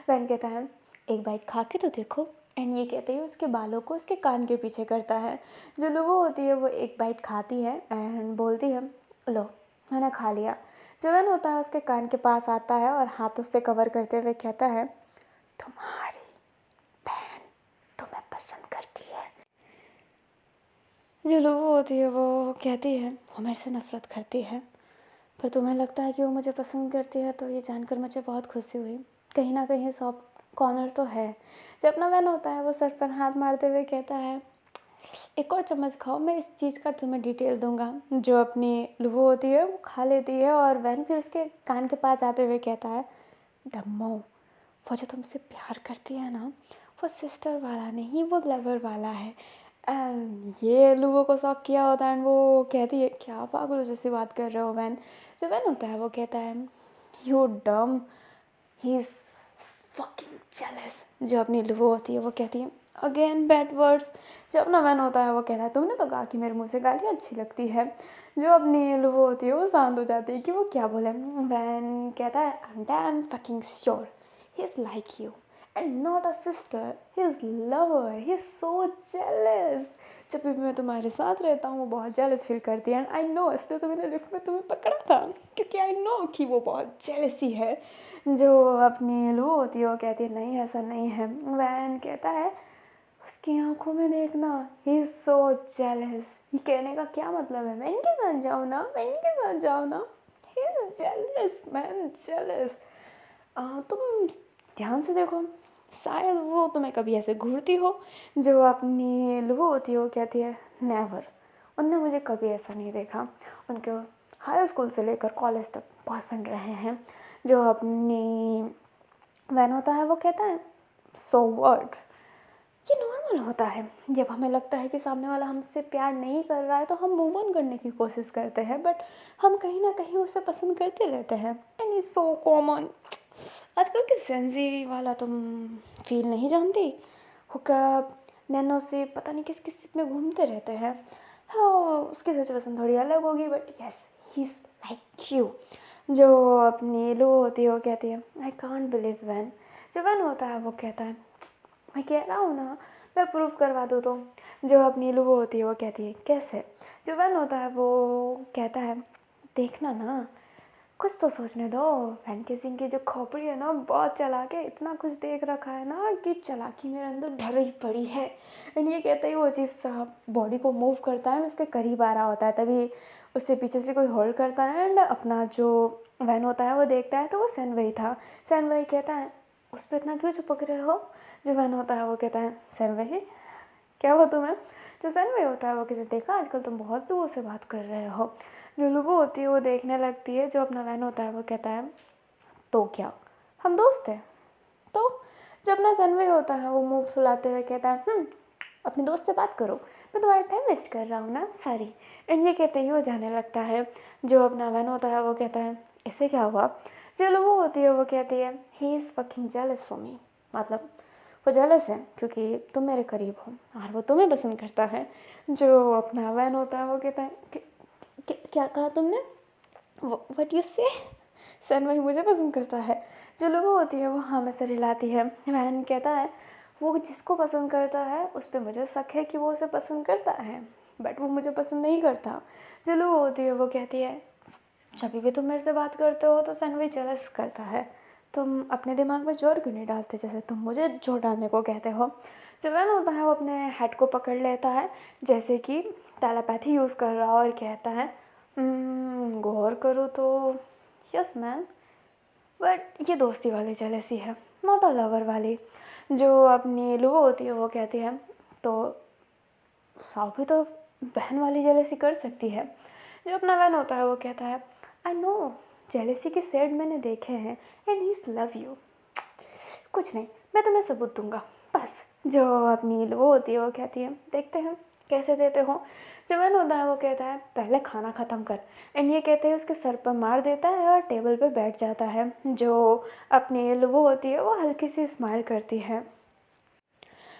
वैन कहता है एक बाइट खा के तो देखो। एंड ये कहते ही उसके बालों को उसके कान के पीछे करता है। जो लुबो होती है वो एक बाइट खाती है एंड बोलती है लो मैंने खा लिया। जो वैन होता है उसके कान के पास आता है और हाथ उससे कवर करते हुए कहता है तुम्हारी बहन तुम्हें पसंद करती है। जो लुबो होती है वो कहती है वो मेरे से नफरत करती है, पर तुम्हें लगता है कि वो मुझे पसंद करती है तो ये जानकर मुझे बहुत खुशी हुई। कहीं ना कहीं सॉफ्ट कॉर्नर तो है। जब अपना वैन होता है वो सर पर हाथ मारते हुए कहता है एक और चम्मच खाओ मैं इस चीज़ का तुम्हें डिटेल दूंगा। जो अपनी लुबो होती है वो खा लेती है और वैन फिर उसके कान के पास आते हुए कहता है डम्मो वो जो तुमसे प्यार करती है ना वो सिस्टर वाला नहीं वो लवर वाला है। ये लुबो को शौक किया होता है एंड वो कहती है क्या पागल जैसी बात कर रहे हो वैन। जो वैन होता है वो कहता है यू डम ही इज़ फकिंग जेलस। जो अपनी लुबो होती है वो कहती है अगेन बैड वर्ड्स। जो अपना वैन होता है वो कहता है तुमने तो कहा कि मेरे मुंह से गालियाँ अच्छी लगती है। जो अपनी लुबो होती है वो शांत हो जाती है कि वो क्या बोले। वैन कहता है I am damn fucking sure he is like you and not a sister, he is lover, he is so jealous. जब भी मैं तुम्हारे साथ रहता हूँ वो बहुत जेलस फील करती है एंड आई नो, इसलिए तो मैंने लिफ्ट में तुम्हें पकड़ा था क्योंकि आई नो कि वो बहुत जेलसी है। जो अपनी लू होती है वो कहती है नहीं ऐसा नहीं है। वैन कहता है उसकी आंखों में देखना ही इज़ सो जेलस। ये कहने का क्या मतलब है मैं इनके साथ जाऊँ ना, मैं इनके साथ जाऊँ ना, he is jealous man jealous. तुम ध्यान से देखो शायद वो तुम्हें कभी ऐसे घूरती हो। जो अपनी लुबो होती है वो कहती है नेवर, उनने मुझे कभी ऐसा नहीं देखा। उनके हाई स्कूल से लेकर कॉलेज तक बॉयफ्रेंड रहे हैं। जो अपनी वैन होता है वो कहता है सो व्हाट, ये नॉर्मल होता है। जब हमें लगता है कि सामने वाला हमसे प्यार नहीं कर रहा है तो हम मूव ऑन करने की कोशिश करते हैं बट हम कहीं ना कहीं उसे पसंद करते रहते हैं एंड इज़ सो कॉमन। आजकल के सेंजी वाला तुम फील नहीं जानती, हुकअप नैनो से पता नहीं किस किस में घूमते रहते हैं। हाँ उसकी सिचुएशन थोड़ी अलग होगी but yes he is like you. जो अपनी लो होती है वो कहती है आई कांट बिलीव वैन। जो वैन होता है वो कहता है मैं कह रहा हूँ ना मैं प्रूफ करवा दूँ तो। जो अपनी लुबो होती है वो कहती है कैसे। जो वैन होता है वो कहता है देखना ना कुछ तो सोचने दो। फैंकी सिंह की जो खोपड़ी है ना, बहुत चला के इतना कुछ देख रखा है ना कि चालाकी मेरे अंदर भरी पड़ी है। एंड ये कहते ही वो अजीब सा बॉडी को मूव करता है, उसके करीब आ रहा होता है, तभी उससे पीछे से कोई होल्ड करता है एंड अपना जो वैन होता है वो देखता है, तो वो सैन वही था। सैन वही कहता है, उस पर इतना क्यों चिपक रहे हो? जो वैन होता है वो कहता है, सैन वही क्या हुआ तुम्हें? जो सैन वही होता है वो कहते, देखा आजकल तुम बहुत लोगों से बात कर रहे हो। जो लुबो होती है वो देखने लगती है। जो अपना वैन होता है वो कहता है, तो क्या हम दोस्त हैं? तो जो अपना सनवे होता है वो मुंह फुलाते हुए कहता है, अपने दोस्त से बात करो, मैं तुम्हारा टाइम वेस्ट कर रहा हूँ ना, सॉरी। एंड ये कहते ही वो जाने लगता है। जो अपना वैन होता है वो कहता है, इससे क्या हुआ? जो लोगों होती है वो कहती है, he is fucking jealous for me, मतलब वो जेलस है क्योंकि तुम मेरे करीब हो और वो तुम्हें पसंद करता है। जो अपना वैन होता है वो कहता है, क्या कहा तुमने? व्हाट यू से? सन वही मुझे पसंद करता है। जो लोगों होती है वो हाँ में सर हिलाती है। वैन कहता है, वो जिसको पसंद करता है उस पर मुझे शक है कि वो उसे पसंद करता है, बट वो मुझे पसंद नहीं करता। जो लोग होती है वो कहती है, जब भी तुम मेरे से बात करते हो तो सनवी जेलस करता है, तुम अपने दिमाग में जोर क्यों नहीं डालते जैसे तुम मुझे जोर डालने को कहते हो? जो वैन होता है वो अपने हेड को पकड़ लेता है जैसे कि टेलीपैथी यूज़ कर रहा हो और कहता है, गौर करो तो यस मैन, बट ये दोस्ती वाली जेलसी है, नॉट अ लवर वाली। जो अपनी लुबो होती है वो कहती है, तो साव भी तो बहन वाली जेलसी कर सकती है। जो अपना बहन होता है वो कहता है, आई नो, जेलसी के सेड मैंने देखे हैं एंड ही लव यू। कुछ नहीं, मैं तुम्हें सबूत दूंगा बस। जो अपनी वो होती है वो कहती है, देखते हैं कैसे देते हो। जो मैन होता है वो कहता है, पहले खाना ख़त्म कर। एंड ये कहते हैं उसके सर पर मार देता है और टेबल पे बैठ जाता है। जो अपनी वो होती है वो हल्की सी स्माइल करती है।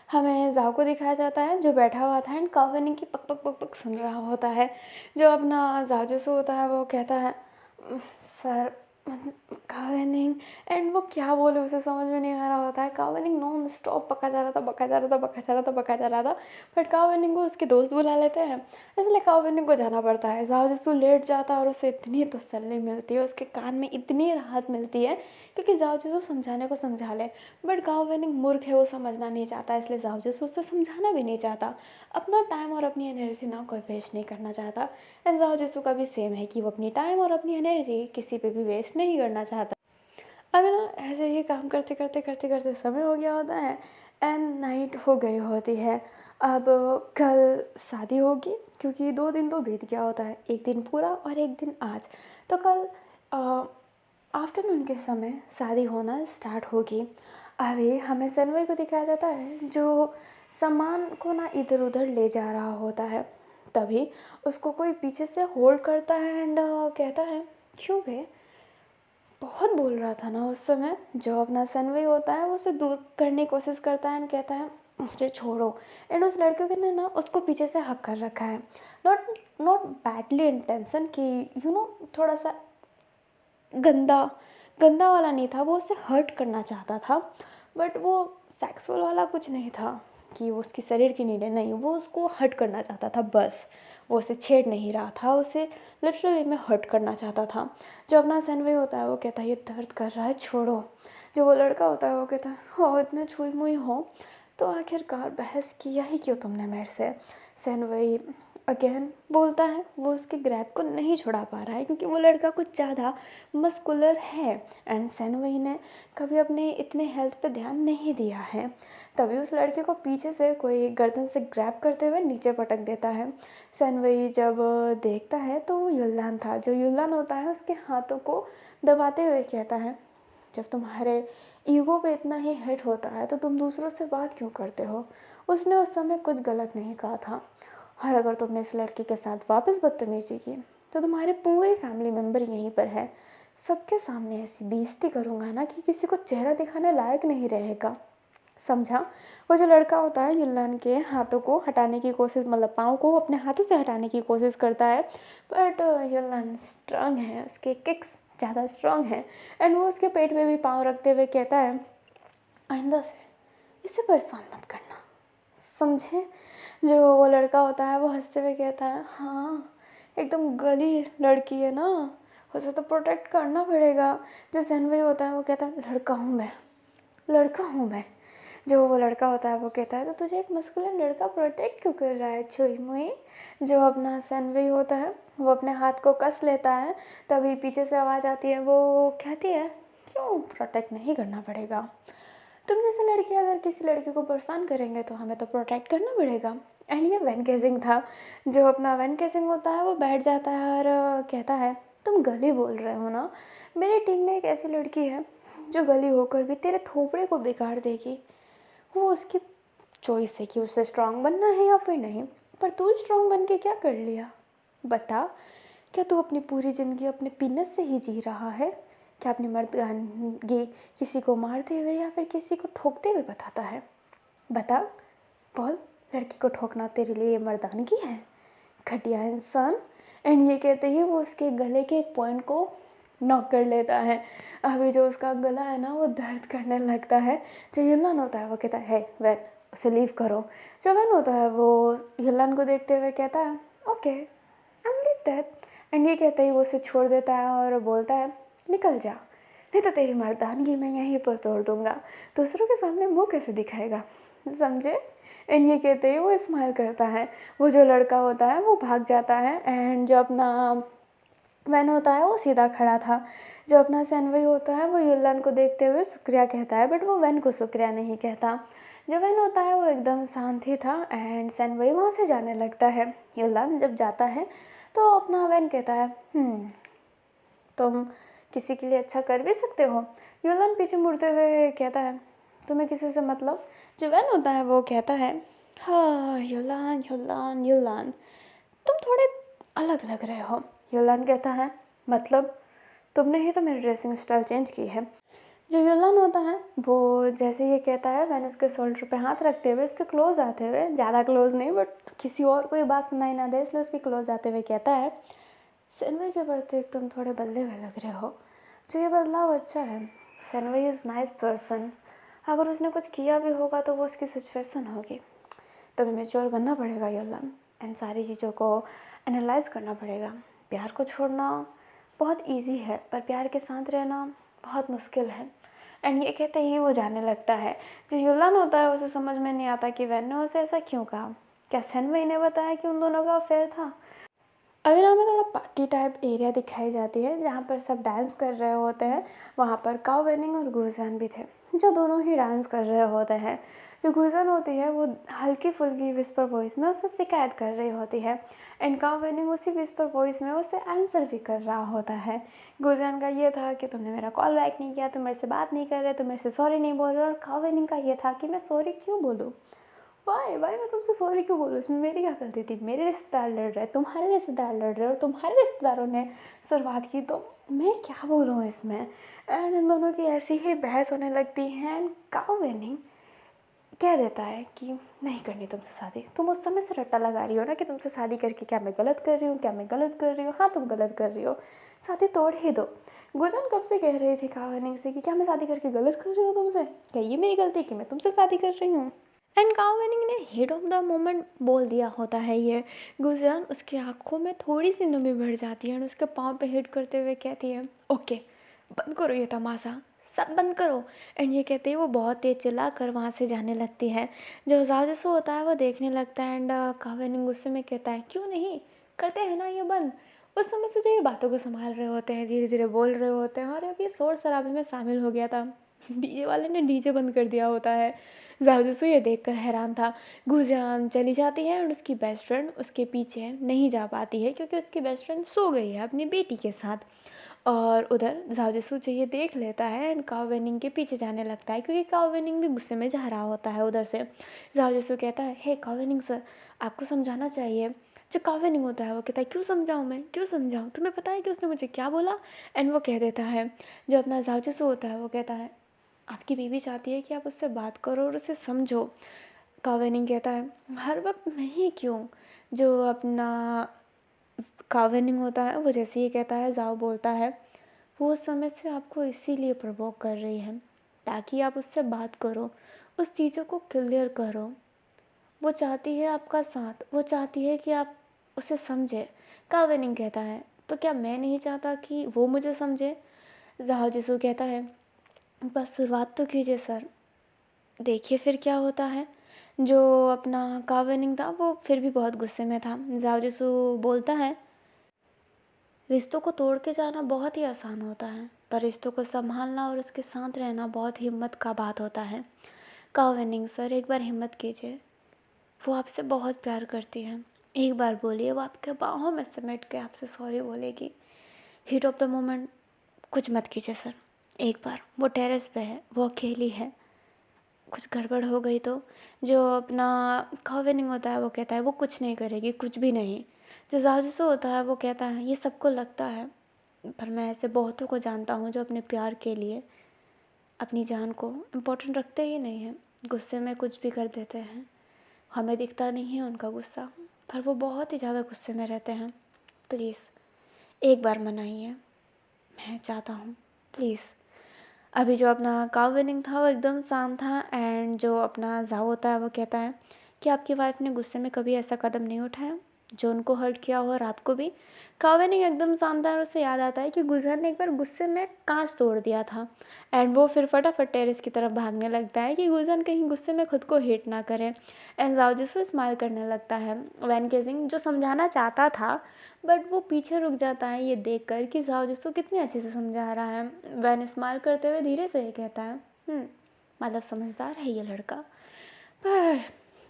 हमें जाओ को दिखाया जाता है जो बैठा हुआ था एंड कावनी की पक पक पक पक सुन रहा होता है। जो अपना जाजूसू होता है वो कहता है, सर कावनिंग, एंड वो क्या बोले उसे समझ में नहीं आ रहा होता है। कावनिंग नॉन स्टॉप पका जा रहा था, पका जा रहा था, पका जा रहा था, पका जा रहा था, बट कावनिंग को उसके दोस्त बुला लेते हैं, इसलिए कावनिंग को जाना पड़ता है। जाजूसू लेट जाता है और उसे इतनी तसल्ली मिलती है, उसके कान में इतनी राहत मिलती है क्योंकि जाओ समझाने को समझा ले, बट गाँव मूर्ख है, वो समझना नहीं चाहता, इसलिए जाओ उससे समझाना भी नहीं चाहता। अपना टाइम और अपनी एनर्जी ना कोई वेस्ट नहीं करना चाहता। एंड जाओ का भी सेम है कि वो अपनी टाइम और अपनी एनर्जी किसी पे भी वेस्ट नहीं करना चाहता। अब ना ऐसे ही काम करते करते करते करते समय हो गया होता है एंड नाइट हो गई होती है। अब कल शादी होगी क्योंकि 2 दिन तो बीत गया होता है, एक दिन पूरा और एक दिन आज। तो कल आफ्टरनून के समय शादी होना स्टार्ट होगी। अभी हमें सनवे को दिखाया जाता है जो सामान को ना इधर उधर ले जा रहा होता है। तभी उसको कोई पीछे से होल्ड करता है एंड कहता है, क्यों बे, बहुत बोल रहा था ना उस समय। जो अपना सनवे होता है वो उसे दूर करने की कोशिश करता है एंड कहता है, मुझे छोड़ो। एंड उस लड़के के ने ना उसको पीछे से हक कर रखा है, नॉट नॉट बैडली इंटेंशन कि थोड़ा सा गंदा गंदा वाला नहीं था, वो उसे हर्ट करना चाहता था, बट वो सेक्सुअल वाला कुछ नहीं था कि वो उसकी शरीर की नीडें, नहीं, वो उसको हर्ट करना चाहता था बस। वो उसे छेड़ नहीं रहा था, उसे लिटरली में हर्ट करना चाहता था। जो अपना सनवे होता है वो कहता है, ये दर्द कर रहा है, छोड़ो। जो वो लड़का होता है वो कहता है, हो इतने छुई मुई हो तो आखिरकार बहस किया ही क्यों तुमने मेरे से? सनवे अगेन बोलता है, वो उसके ग्रैब को नहीं छुड़ा पा रहा है क्योंकि वो लड़का कुछ ज़्यादा मस्कुलर है एंड सनवे ने कभी अपने इतने हेल्थ पे ध्यान नहीं दिया है। तभी उस लड़के को पीछे से कोई गर्दन से ग्रैब करते हुए नीचे पटक देता है। सनवे जब देखता है तो वो युल्लान था। जो युल्लान होता है उसके हाथों को दबाते हुए कहता है, जब तुम्हारे ईगो पे इतना ही हिट होता है तो तुम दूसरों से बात क्यों करते हो? उसने उस समय कुछ गलत नहीं कहा था, और अगर तुमने इस लड़के के साथ वापस बदतमीजी की तो तुम्हारे पूरे फैमिली मेम्बर यहीं पर है। सबके सामने ऐसी बेइज्जती करूँगा ना कि किसी को चेहरा दिखाने लायक नहीं रहेगा, समझा? वो जो लड़का होता है युल्लान के हाथों को हटाने की कोशिश, मतलब पाँव को अपने हाथों से हटाने की कोशिश करता है, बट युल्लान स्ट्रांग है, उसके किक्स ज़्यादा स्ट्रांग है एंड वो उसके पेट पे भी पाँव रखते हुए कहता है, आइंदा से इसे परेशान मत करना, समझे? जो वो लड़का होता है वो हंसते हुए कहता है, हाँ एकदम गली लड़की है ना, उसे तो प्रोटेक्ट करना पड़ेगा। जो सनवई होता है वो कहता है लड़का हूँ मैं, लड़का हूँ मैं। जो वो लड़का होता है वो कहता है तो तुझे एक मस्कुलिन लड़का प्रोटेक्ट क्यों कर रहा है छुई मुई। जो अपना सनवई होता है वो अपने हाथ को कस लेता है, तभी पीछे से आवाज़ आती है, वो कहती है क्यों प्रोटेक्ट नहीं करना पड़ेगा। तुम जैसे लड़के अगर किसी लड़के को परेशान करेंगे तो हमें तो प्रोटेक्ट करना पड़ेगा। एंड ये वैन केसिंग था। जो अपना वैन केसिंग होता है वो बैठ जाता है और कहता है तुम गली बोल रहे हो ना, मेरी टीम में एक ऐसी लड़की है जो गली होकर भी तेरे थोपड़े को बिगाड़ देगी। वो उसकी चॉइस है कि उसे स्ट्रांग बनना है या फिर नहीं, पर तू स्ट्रांग बन के क्या कर लिया बता। क्या तू अपनी पूरी ज़िंदगी अपने पीनस से ही जी रहा है? क्या अपनी मर्दानगी किसी को मारते हुए या फिर किसी को ठोकते हुए बताता है? बता, बोल, लड़की को ठोकना तेरे लिए मर्दानगी है? घटिया इंसान। एंड ये कहते ही वो उसके गले के एक पॉइंट को नॉक कर लेता है। अभी जो उसका गला है ना वो दर्द करने लगता है। जो युलान होता है वो कहता है वैन, उसे लीव करो। जो वैन होता है वो युलान को देखते हुए कहता है okay I am leave that. And ये कहते ही वो उसे छोड़ देता है और बोलता है निकल जा, नहीं तो तेरी मर्दानगी मैं यहीं पर तोड़ दूंगा। दूसरों के सामने मुंह कैसे दिखाएगा, समझे। एंड ये कहते ही वो स्माइल करता है। वो जो लड़का होता है वो भाग जाता है। एंड जो अपना वैन होता है वो सीधा खड़ा था। जो अपना सैनवई होता है वो युलान को देखते हुए शुक्रिया कहता है, बट वो वैन को शुक्रिया नहीं कहता। जो वैन होता है वो एकदम शांत ही था। एंड सैनवई वहाँ से जाने लगता है। युलान जब जाता है तो अपना वैन कहता है तुम किसी के लिए अच्छा कर भी सकते हो। युलान पीछे मुड़ते हुए कहता है तुम्हें किसी से मतलब। जो वैन होता है वो कहता है हाँ युलान युलान युलान, तुम थोड़े अलग लग रहे हो। युलान कहता है मतलब तुमने ही तो मेरी ड्रेसिंग स्टाइल चेंज की है। जो युलान होता है वो जैसे ये कहता है वैन उसके शोल्डर पे हाथ रखते हुए उसके क्लोज आते हुए, ज़्यादा क्लोज नहीं बट किसी और को ये बात सुनाई ना दे इसलिए उसके क्लोज आते हुए कहता है सनवई के प्रति तुम थोड़े बदले हुए लग रहे हो। जो ये बदलाव अच्छा है। सनवई इज़ नाइस पर्सन। अगर उसने कुछ किया भी होगा तो वो उसकी सिचुएशन होगी। तुम्हें मेच्योर बनना पड़ेगा युलान, एंड सारी चीज़ों को एनालाइज करना पड़ेगा। प्यार को छोड़ना बहुत इजी है पर प्यार के साथ रहना बहुत मुश्किल है। एंड ये कहते ही वो जाने लगता है। जो युलान होता है उसे समझ में नहीं आता कि वैन ने उसे ऐसा क्यों कहा। क्या सनवई ने बताया कि उन दोनों का अफेयर था। अभी ना हमें थोड़ा पार्टी टाइप एरिया दिखाई जाती है जहाँ पर सब डांस कर रहे होते हैं। वहाँ पर काव वेनिंग और गुजन भी थे जो दोनों ही डांस कर रहे होते हैं। जो गुजन होती है वो हल्की फुल्की विस्पर वॉइस में उससे शिकायत कर रही होती है। एंड काव वेनिंग उसी विस्पर वॉइस में उससे आंसर भी कर रहा होता है। गुजन का ये था कि तुमने मेरा कॉल बैक नहीं किया, तुम मेरे से बात नहीं कर रहे, तुम मेरे से सॉरी नहीं बोल रहे। और काव वेनिंग का ये था कि मैं सॉरी क्यों बोलूँ, वाई वाई मैं तुमसे सॉरी क्यों बोलूँ, इसमें मेरी क्या गलती थी। मेरे रिश्तेदार लड़ रहे, तुम्हारे रिश्तेदार लड़ रहे और तुम्हारे रिश्तेदारों ने शुरुआत की तो मैं क्या बोलूँ इसमें। एंड इन दोनों की ऐसी ही बहस होने लगती है। एंड काव वेनिंग कह देता है कि नहीं करनी तुमसे शादी। तुम उस समय से रट्टा लगा रही हो ना कि तुमसे शादी करके क्या मैं गलत कर रही हूँ, क्या मैं गलत कर रही हूँ। हाँ तुम गलत कर रही हो, शादी तोड़ ही दो। गुलन कब से कह रही थी काव वेनिंग से कि क्या मैं शादी करके गलत कर रही हूँ तुमसे, क्या ये मेरी गलती कि मैं तुमसे शादी कर रही हूँ। एंड काव वेनिंग ने हेड ऑफ द मोमेंट बोल दिया होता है ये। गुजरान उसकी आंखों में थोड़ी सी नमी भर जाती है और उसके पाँव पे हिट करते हुए कहती है ओके बंद करो ये तमाशा, सब बंद करो। एंड ये कहते ही वो बहुत तेज चिल्ला कर वहाँ से जाने लगती है। जो जाजसू होता है वो देखने लगता है। एंड काव वेनिंग गुस्से में कहता है क्यों नहीं करते हैं ना ये बंद। उस समय से जो ये बातों को संभाल रहे होते हैं धीरे धीरे बोल रहे होते हैं और अब ये शोर शराबे में शामिल हो गया था। डीजे वाले ने डीजे बंद कर दिया होता है। जाओजसू ये देखकर हैरान था। गुजियान चली जाती है और उसकी बेस्ट फ्रेंड उसके पीछे नहीं जा पाती है क्योंकि उसकी बेस्ट फ्रेंड सो गई है अपनी बेटी के साथ। और उधर जाओजसू जो ये देख लेता है एंड काव वेनिंग के पीछे जाने लगता है क्योंकि काव वेनिंग भी गुस्से में जा रहा होता है उधर से। जाओजसू कहता है हे काव वेनिंग सर, आपको समझाना चाहिए। जो काव वेनिंग होता है वो कहता है क्यों समझाऊँ मैं, क्यों समझाऊँ, तुम्हें पता है कि उसने मुझे क्या बोला। एंड वो कह देता है, जो अपना जाओजसू होता है वो कहता है आपकी बीवी चाहती है कि आप उससे बात करो और उसे समझो। काव वेनिंग कहता है हर वक्त नहीं क्यों। जो अपना काव वेनिंग होता है वो जैसे ही कहता है जाओ बोलता है वो उस समय से आपको इसीलिए प्रवोक कर रही है ताकि आप उससे बात करो, उस चीज़ों को क्लियर करो। वो चाहती है आपका साथ, वो चाहती है कि आप उसे समझे। काव वेनिंग कहता है तो क्या मैं नहीं चाहता कि वो मुझे समझे? ज़ाओ जिसू कहता है, बस शुरुआत तो कीजिए सर, देखिए फिर क्या होता है। जो अपना काविनिंग था वो फिर भी बहुत गुस्से में था। ज़ाओ जिसू बोलता है, रिश्तों को तोड़ के जाना बहुत ही आसान होता है, पर रिश्तों को संभालना और उसके साथ रहना बहुत हिम्मत का बात होता है। काविनिंग सर, एक बार हिम्मत कीजिए, वो आपसे बहुत प्यार करती है, एक बार बोलिए, वो आपके बाहों में सिमट के आपसे सॉरी बोलेगी। हीट ऑफ द मोमेंट कुछ मत कीजिए सर, एक बार वो टेरेस पे है, वो अकेली है, कुछ गड़बड़ हो गई तो। जो अपना काविनिंग होता है वो कहता है वो कुछ नहीं करेगी, कुछ भी नहीं। जो जासूस होता है वो कहता है ये सबको लगता है, पर मैं ऐसे बहुतों को जानता हूँ जो अपने प्यार के लिए अपनी जान को इम्पोर्टेंट रखते ही नहीं हैं, गुस्से में कुछ भी कर देते हैं। हमें दिखता नहीं है उनका गुस्सा, पर वो बहुत ही ज़्यादा गुस्से में रहते हैं। प्लीज़ एक बार मनाइए, मैं चाहता हूँ, प्लीज़। अभी जो अपना काव विनिंग था वो एकदम शांत था, एंड जो अपना जाओ होता है वो कहता है कि आपकी वाइफ ने गुस्से में कभी ऐसा कदम नहीं उठाया जो उनको हर्ट किया हो, और आपको भी। काव विनिंग एकदम शांत था और उसे याद आता है कि गुजर ने एक बार गुस्से में कांच तोड़ दिया था, एंड वो फिर फटाफट टेरेस की तरफ भागने लगता है कि गुजर कहीं गुस्से में खुद को हिट ना करे। एंड जाओ जिसको स्माइल करने लगता है। वैन केजिंग जो समझाना चाहता था, बट वो पीछे रुक जाता है ये देखकर कि जाओ जिसको कितने अच्छे से समझा रहा है। वैन स्माइल करते हुए धीरे से ही कहता है, मतलब समझदार है ये लड़का, पर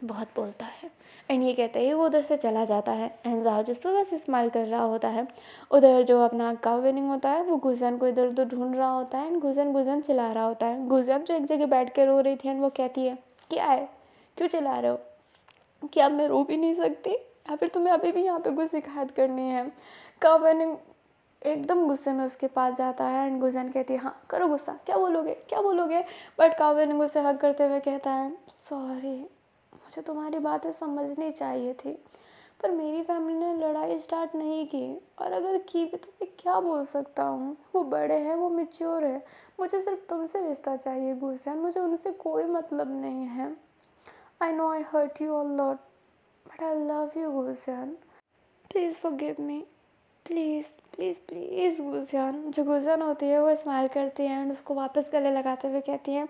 बहुत बोलता है। एंड ये कहते ही वो उधर से चला जाता है, एंड जाओ जिसको बस स्माइल कर रहा होता है। उधर जो अपना काव विनिंग होता है वो गुजन को इधर उधर ढूंढ रहा होता है, एंड गुजन गुजन चिल्ला रहा होता है। गुजन जो एक जगह बैठ कर रो रही थी, एंड वो कहती है क्या है, क्यों चिल्ला रहे हो, कि अब मैं रो भी नहीं सकती, या फिर तुम्हें अभी भी यहाँ पे कुछ शिकायत करनी है। काव विनिंग एकदम गुस्से में उसके पास जाता है, एंड गुजन कहती है हाँ करो गुस्सा, क्या बोलोगे क्या बोलोगे। बट काव विनिंग उसे हक करते हुए कहता है, सॉरी, मुझे तुम्हारी बातें समझनी चाहिए थी, पर मेरी फैमिली ने लड़ाई स्टार्ट नहीं की, और अगर की भी तो मैं क्या बोल सकता हूँ, वो बड़े हैं, वो मैच्योर है, मुझे सिर्फ तुमसे रिश्ता चाहिए गुजन, मुझे उनसे कोई मतलब नहीं है। I know I hurt you a lot, but I love you Gunjan, please forgive me, please please please Gunjan. जो गुजन होती है वो स्माइल करती है, एंड उसको वापस गले लगाते हुए कहती है,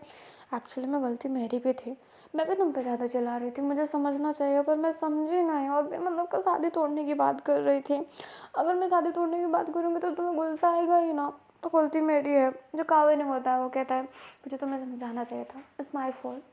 एक्चुअली में गलती मेरी भी थी, मैं भी तुम पे ज़्यादा चिल्ला रही थी, मुझे समझना चाहिए, पर मैं समझी नहीं, और भी मतलब का शादी तोड़ने की बात कर रही थी। अगर मैं शादी तोड़ने की बात करूँगी तो तुम्हें गुस्सा आएगा ही ना, तो गलती मेरी है। जो कावे नहीं होता है वो कहता है, मुझे तुम्हें समझाना चाहिए था, it's my fault,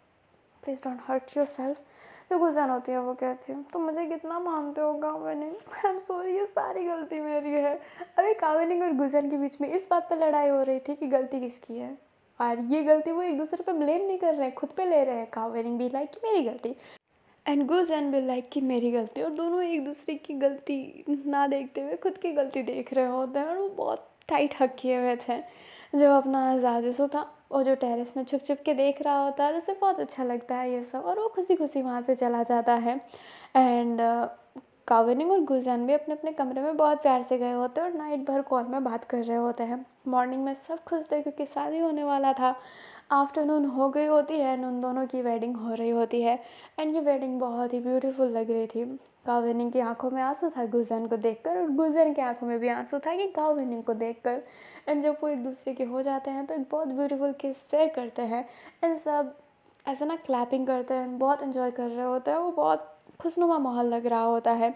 please don't hurt yourself. जो गुजन होती है वो कहती है, तुम मुझे कितना मानते हो काविनिंग, आई एम सॉरी, ये सारी गलती मेरी है। अभी काविनिंग और गुजन के बीच में इस बात पर लड़ाई हो रही थी कि गलती किसकी है, और ये गलती वो एक दूसरे पे ब्लेम नहीं कर रहे हैं, खुद पे ले रहे हैं। काविनिंग भी लाइक कि मेरी गलती, एंड गुजन भी लाइक कि मेरी गलती, और दोनों एक दूसरे की गलती ना देखते हुए खुद की गलती देख रहे होते हैं, और वो बहुत टाइट हक किए हुए थे। जो अपना जाजिसो था वो जो टेरेस में छुप छुप के देख रहा होता है, और उसे बहुत अच्छा लगता है ये सब, और वो खुशी खुशी वहाँ से चला जाता है। एंड काविनिंग और गुजन भी अपने अपने कमरे में बहुत प्यार से गए होते हैं, और नाइट भर कॉल में बात कर रहे होते हैं। मॉर्निंग में सब खुश थे क्योंकि शादी होने वाला था। आफ्टरनून हो गई होती है, एंड उन दोनों की वेडिंग हो रही होती है, एंड ये वेडिंग बहुत ही ब्यूटीफुल लग रही थी। काविनिंग की आंखों में आंसू था गुजन को देखकर, और गुजन की आंखों में भी आंसू था कि काविनिंग को देखकर। एंड जब वो एक दूसरे के हो जाते हैं तो एक बहुत ब्यूटीफुल किस शेयर करते हैं, एंड सब ऐसा ना क्लैपिंग करते हैं, बहुत इन्जॉय कर रहे होते हैं, वो बहुत खुशनुमा माहौल लग रहा होता है।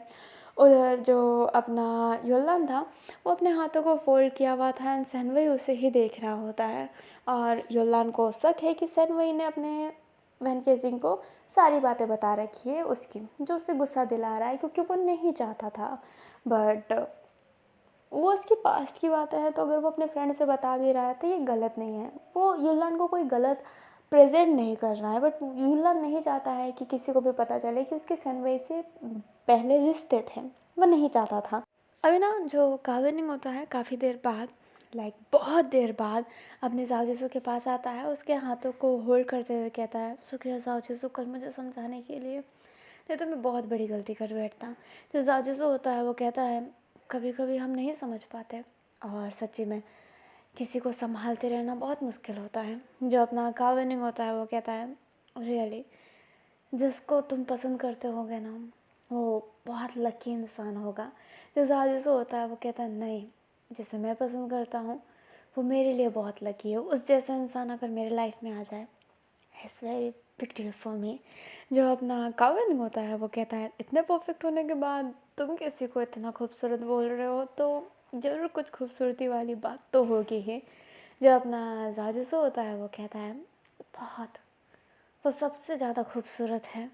उधर जो अपना योलन था वो अपने हाथों को फोल्ड किया हुआ था, एंड सैनवई उसे ही देख रहा होता है, और योलन को शक है कि सैनवई ने अपने वैन केजिंग को सारी बातें बता रखी है उसकी, जो उसे गुस्सा दिला रहा है क्योंकि वो नहीं चाहता था। बट वो उसकी पास्ट की बातें हैं, तो अगर वो अपने फ्रेंड से बता भी रहा है तो ये गलत नहीं है। वो युलान को कोई गलत प्रेजेंट नहीं कर रहा है, बट युलान नहीं चाहता है कि किसी को भी पता चले कि उसके सनवई से पहले रिश्ते थे, वो नहीं चाहता था। अभी ना जो काविनिंग होता है काफ़ी देर बाद, लाइक बहुत देर बाद, अपने जाओजिसु के पास आता है, उसके हाथों को होल्ड करते हुए कहता है, शुक्रिया जाओजिसु कल मुझे समझाने के लिए, नहीं तो मैं बहुत बड़ी गलती कर बैठता। जो जाओजिसु होता है वो कहता है, कभी कभी हम नहीं समझ पाते, और सच्ची में किसी को संभालते रहना बहुत मुश्किल होता है। जो अपना काविनिंग होता है वो कहता है, रियली जिसको तुम पसंद करते होगे ना, वो बहुत लकी इंसान होगा। जो ज़ाजिसो होता है वो कहता है नहीं, जिसे मैं पसंद करता हूँ वो मेरे लिए बहुत लकी है, उस जैसा इंसान अगर मेरे लाइफ में आ जाए it's very big deal for me. जो अपना काविन होता है वो कहता है इतने परफेक्ट होने के बाद तुम किसी को इतना खूबसूरत बोल रहे हो तो ज़रूर कुछ खूबसूरती वाली बात तो होगी ही। जो अपना ज़ाजिसो होता है वो कहता है बहुत, वो सबसे ज़्यादा खूबसूरत है।